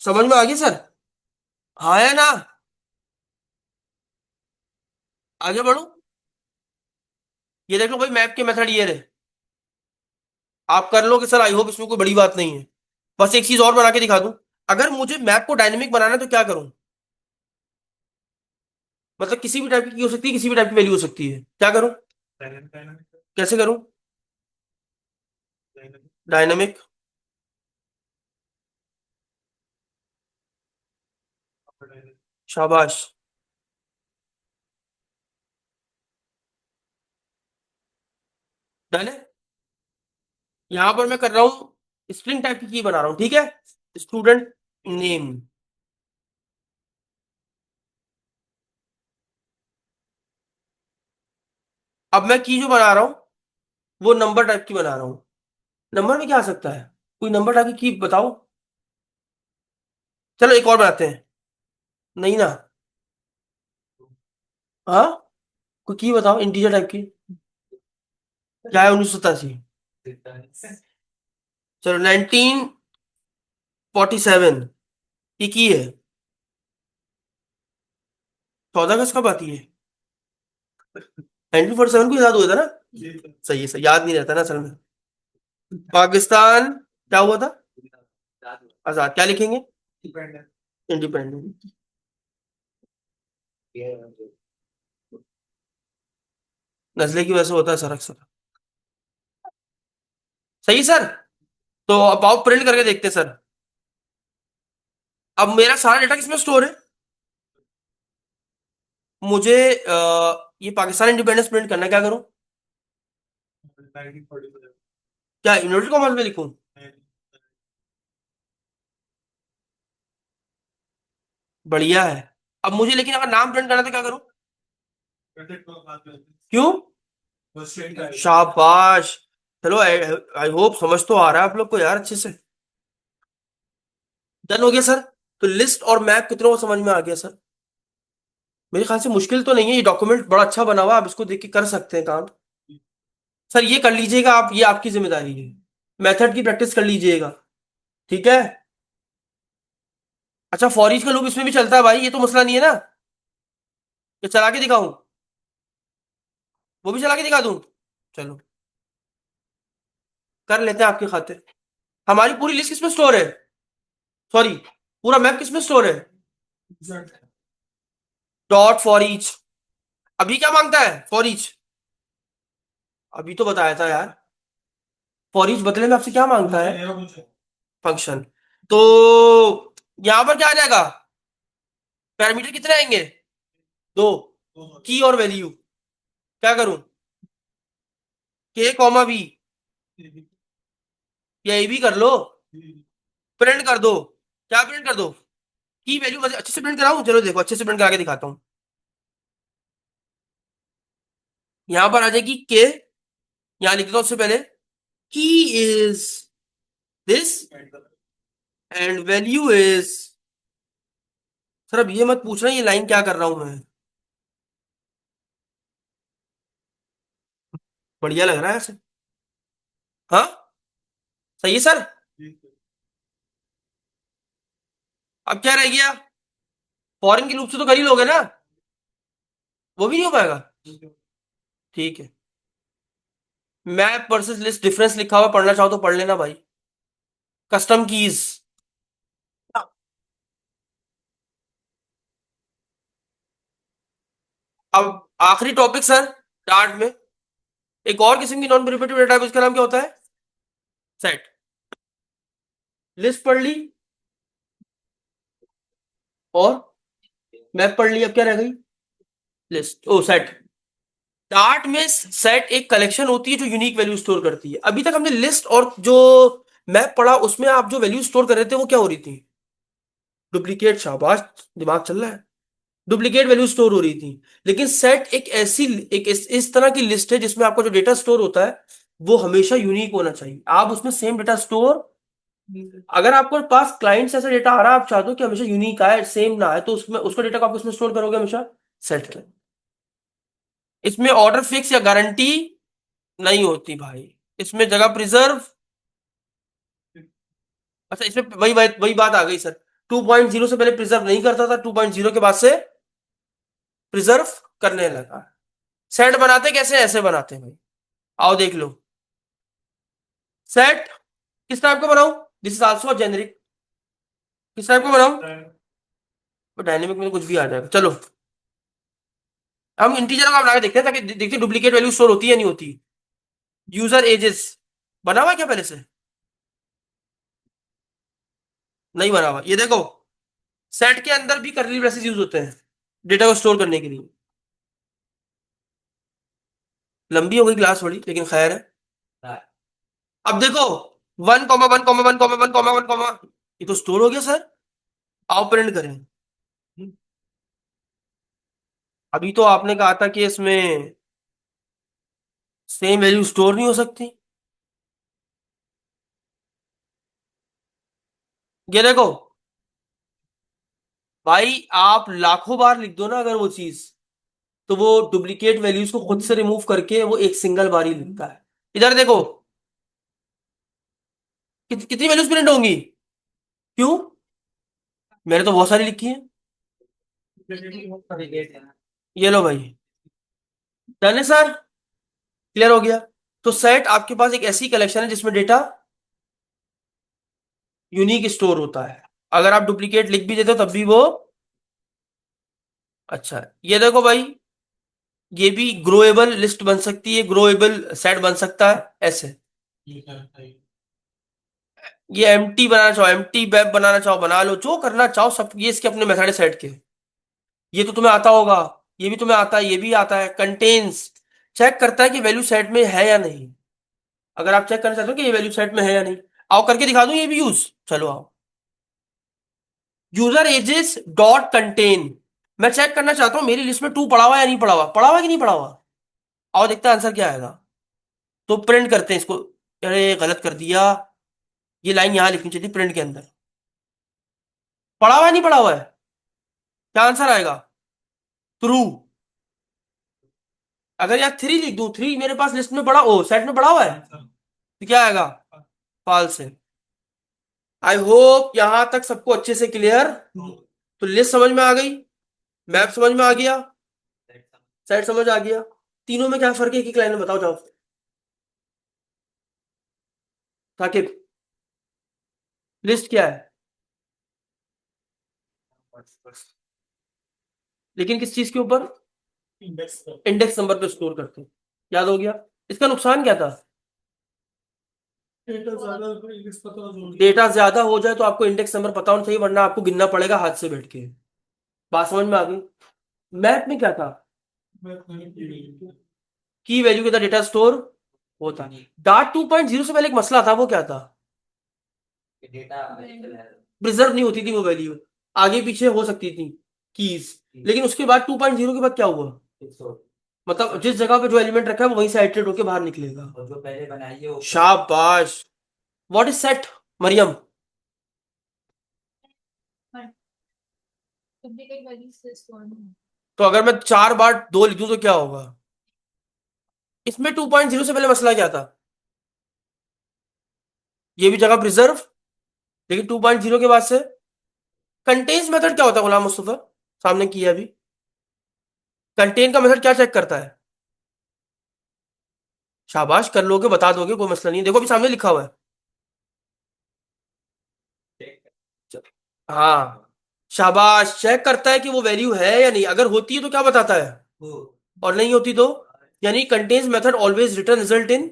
समझ में आ गया सर? हाँ या ना? आगे बढ़ो। ये देख लो भाई, मैप के मेथड ये रहे, आप कर लो कि सर आई होप इसमें कोई बड़ी बात नहीं है। बस एक चीज और बना के दिखा दूं, अगर मुझे मैप को डायनेमिक बनाना है तो क्या करूं? मतलब किसी भी टाइप की हो सकती है, किसी भी टाइप की वैल्यू हो सकती है, क्या करूं? डायनामिक कैसे करूं? Dynamic dynamic. शाबाश। डन है। यहां पर मैं कर रहा हूं स्ट्रिंग टाइप की बना रहा हूं, ठीक है? Student name. अब मैं की जो बना रहा हूं वो नंबर टाइप की बना रहा हूं। नंबर में क्या आ सकता है? कोई नंबर टाइप की बताओ। चलो एक और बनाते हैं। नहीं ना? हाँ, कोई की बताओ इंटीजर टाइप की। क्या है? 1987। चलो 1947, ये की है। 14 अगस्त कब आती है? 1947 को याद हुआ था ना? सही है, सही याद नहीं रहता ना असल में। पाकिस्तान क्या हुआ था? आजाद। क्या लिखेंगे? इंडिपेंडेंट। नस्ले की वजह से होता है सर अक्सर। सही सर। तो अब आओ प्रिंट करके देखते हैं सर। अब मेरा सारा डेटा किसमें स्टोर है? मुझे ये पाकिस्तान इंडिपेंडेंस प्रिंट करना है, क्या करूं? क्या इन्वर्टेड कॉमर्स में लिखूं? बढ़िया है। अब मुझे लेकिन अगर नाम प्रिंट करना है तो क्या करूं? क्यों? शाबाश। चलो, आई होप समझ तो आ रहा है आप लोग को यार अच्छे से। डन हो गया सर। तो लिस्ट और मैप कितनों को समझ में आ गया सर? मेरे ख्याल से मुश्किल तो नहीं है, ये डॉक्यूमेंट बड़ा अच्छा बना हुआ है, आप इसको देख के कर सकते हैं काम। सर ये कर लीजिएगा आप, ये आपकी जिम्मेदारी है। मेथड की प्रैक्टिस कर लीजिएगा, ठीक है? अच्छा, फॉर ईच का लूप इसमें भी चलता है भाई, ये तो मसला नहीं है ना? ये चला के दिखाऊं? वो भी चला के दिखा दूं? चलो कर लेते हैं आपके खातिर। हमारी पूरी लिस्ट किसमें स्टोर है? सॉरी, पूरा मैप किसमें स्टोर है? Dot for each. अभी क्या मांगता है फॉर ईच? अभी तो बताया था यार। फॉर ईच बदले में आपसे क्या मांगता है? फंक्शन। तो यहां पर क्या आ जाएगा? पैरामीटर कितने आएंगे? दो। की और वैल्यू। क्या करूं? के कॉमा बी, या ए भी कर लो। प्रिंट कर दो। क्या प्रिंट कर दो? की वैल्यू अच्छे से प्रिंट कराऊं? चलो देखो अच्छे से प्रिंट करा के दिखाता हूं। यहां पर आ जाएगी के, यहां लिख देता हूं उससे पहले, की is this and value is. Sir अब ये मत पूछना ये लाइन क्या कर रहा हूं मैं। बढ़िया लग रहा है ऐसे। हाँ, सही है सर। अब क्या रह गया? फॉरेन के रूप से तो कर ही लोगे ना? वो भी नहीं हो पाएगा? ठीक है। मैप वर्सेस लिस्ट डिफरेंस लिखा हुआ, पढ़ना चाहो तो पढ़ लेना भाई। Custom keys. अब आखिरी टॉपिक सर चार्ट में, एक और किस्म की नॉन प्रिमिटिव डेटा टाइप, उसका नाम क्या होता है? सेट। लिस्ट पढ़ ली और मैप पढ़ ली, अब क्या रह गई? लिस्ट, ओ सेट। चार्ट में सेट एक कलेक्शन होती है जो यूनिक वैल्यू स्टोर करती है। अभी तक हमने लिस्ट और जो मैप पढ़ा उसमें आप जो वैल्यू स्टोर कर रहे थे वो क्या हो रही थी? डुप्लीकेट। शाबाश, दिमाग चल रहा है। डुप्लीकेट वैल्यू स्टोर हो रही थी। लेकिन सेट एक ऐसी एक इस तरह की लिस्ट है जिसमें आपका जो डेटा स्टोर होता है वो हमेशा यूनिक होना चाहिए। आप उसमें सेम डेटा स्टोर, अगर आपके पास क्लाइंट से ऐसा डेटा आ रहा है, आप चाहते हो कि हमेशा यूनिक आए, सेम ना आए, तो उसमें उसका डेटा को आप उसमें स्टोर करोगे हमेशा सेट के। इसमें ऑर्डर फिक्स या गारंटी नहीं होती भाई, इसमें जगह प्रिजर्व। अच्छा, इसमें वही बात आ गई सर, 2.0 से पहले प्रिजर्व नहीं करता था, 2.0 के बाद से प्रिजर्व करने लगा। सेट बनाते कैसे, ऐसे बनाते हैं भाई, आओ देख लो। सेट किस टाइप का बनाऊं, दिस इज आल्सो जेनेरिक, किस टाइप का बनाऊं, तो डायनेमिक में तो कुछ भी आ जाएगा। चलो हम इंटीजर का बना के देखते हैं, ताकि देखते डुप्लीकेट वैल्यू स्टोर होती है या नहीं होती। यूजर एजेस बना हुआ है क्या पहले से, नहीं बना हुआ, ये देखो सेट के अंदर भी कर्ली ब्रेसेस यूज होते हैं डेटा को स्टोर करने के लिए। लंबी हो गई क्लास थोड़ी, लेकिन खैर है। हाँ। अब देखो 1,1,1,1,1,1, ये तो स्टोर हो गया सर, आओ प्रिंट करें। अभी तो आपने कहा था कि इसमें सेम वैल्यू स्टोर नहीं हो सकती, ये देखो भाई, आप लाखों बार लिख दो ना अगर वो चीज, तो वो डुप्लीकेट वैल्यूज को खुद से रिमूव करके वो एक सिंगल बार ही लिखता है। इधर देखो कितनी वैल्यूज प्रिंट होंगी, क्यों, मैंने तो बहुत सारी लिखी है। ये लो भाई, डन है सर, क्लियर हो गया। तो सेट आपके पास एक ऐसी कलेक्शन है जिसमें डेटा यूनिक स्टोर होता है, अगर आप डुप्लीकेट लिख भी देते हो तब भी वो अच्छा है। ये देखो भाई, ये भी ग्रोएबल लिस्ट बन सकती है, ग्रोएबल सेट बन सकता है ऐसे। ये एम्प्टी बनाना चाहो, एम्प्टी वेब बनाना चाहो बना लो, जो करना चाहो सब, ये इसके अपने मेथड है सेट के। ये तो तुम्हें आता होगा, ये भी तुम्हें आता है, ये भी आता है। कंटेन्स चेक करता है कि वैल्यू सेट में है या नहीं, अगर आप चेक करना चाहते हो कि ये वैल्यू सेट में है या नहीं, आओ करके दिखा दूं ये भी यूज, चलो आओ। यूजर एजेस डॉट कंटेन, मैं चेक करना चाहता हूं मेरी लिस्ट में 2 पड़ा हुआ है या नहीं पड़ा हुआ, पड़ा हुआ है कि नहीं पड़ा हुआ, आओ देखते हैं आंसर क्या आएगा। तो प्रिंट करते हैं इसको, अरे गलत कर दिया, ये लाइन यहां लिखनी चाहिए प्रिंट के अंदर, पड़ा हुआ है नहीं पड़ा हुआ है, क्या आंसर आएगा, ट्रू। अगर यार 3 लिख दूं, 3 मेरे पास लिस्ट में पड़ा, ओ सेट में पड़ा हुआ है, तो क्या आएगा, फॉल्स है। आई होप यहां तक सबको अच्छे से क्लियर, तो लिस्ट समझ में आ गई, मैप समझ में आ गया, सेट समझ आ गया। तीनों में क्या फर्क है, एक लाइन में बताओ जाओ, ताकि लिस्ट क्या है, लेकिन किस चीज के ऊपर, इंडेक्स नंबर पे स्टोर करते हैं, याद हो गया। इसका नुकसान क्या था, डेटा ज्यादा हो जाए तो आपको इंडेक्स नंबर पता होना चाहिए, वरना आपको गिनना पड़ेगा हाथ से बैठ के। बात समझ में आ गई। मैथ में क्या था, की वैल्यू के साथ डेटा स्टोर होता। डार्ट 2.0 से पहले एक मसला था, वो क्या था, डेटा प्रिजर्व नहीं होती थी वो वैल्यू, आगे पीछे हो सकती थी कीज। लेकिन उसके बाद 2.0 के बाद क्या हुआ, मतलब जिस जगह पे जो एलिमेंट रखा है वो वहीं से आइटरेट होकर बाहर निकलेगा। और जो पहले बनाई है वो शाबाश, what is set Mariam, duplicate values से स्टोर नहीं तो अगर मैं 4 बार 2 लिख दूं तो क्या होगा, इसमें 2.0 से पहले मसला क्या था, ये भी जगह प्रिजर्व, लेकिन 2.0 के बाद से कंटेन्स मेथड क्या होता है गुलाम मुस्तफा, सामने किया अभी, कंटेन का मेथड क्या चेक करता है, शाबाश कर लोगे, बता दोगे, कोई मसला नहीं है, देखो अभी सामने लिखा हुआ है। हाँ, शाबाश, चेक करता है कि वो वैल्यू है या नहीं, अगर होती है तो क्या बताता है, वो और नहीं होती तो, यानी contains method always return result in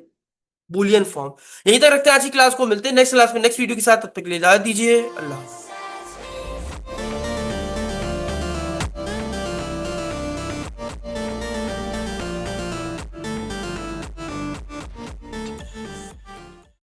Boolean form. यहीं तक रखते हैं आज की क्लास को, मिलते हैं नेक्स्ट क्लास में नेक्स्ट वीडियो के साथ, तब तक के लिए इजाजत दीजिए, अल्लाह हाफ़िज़।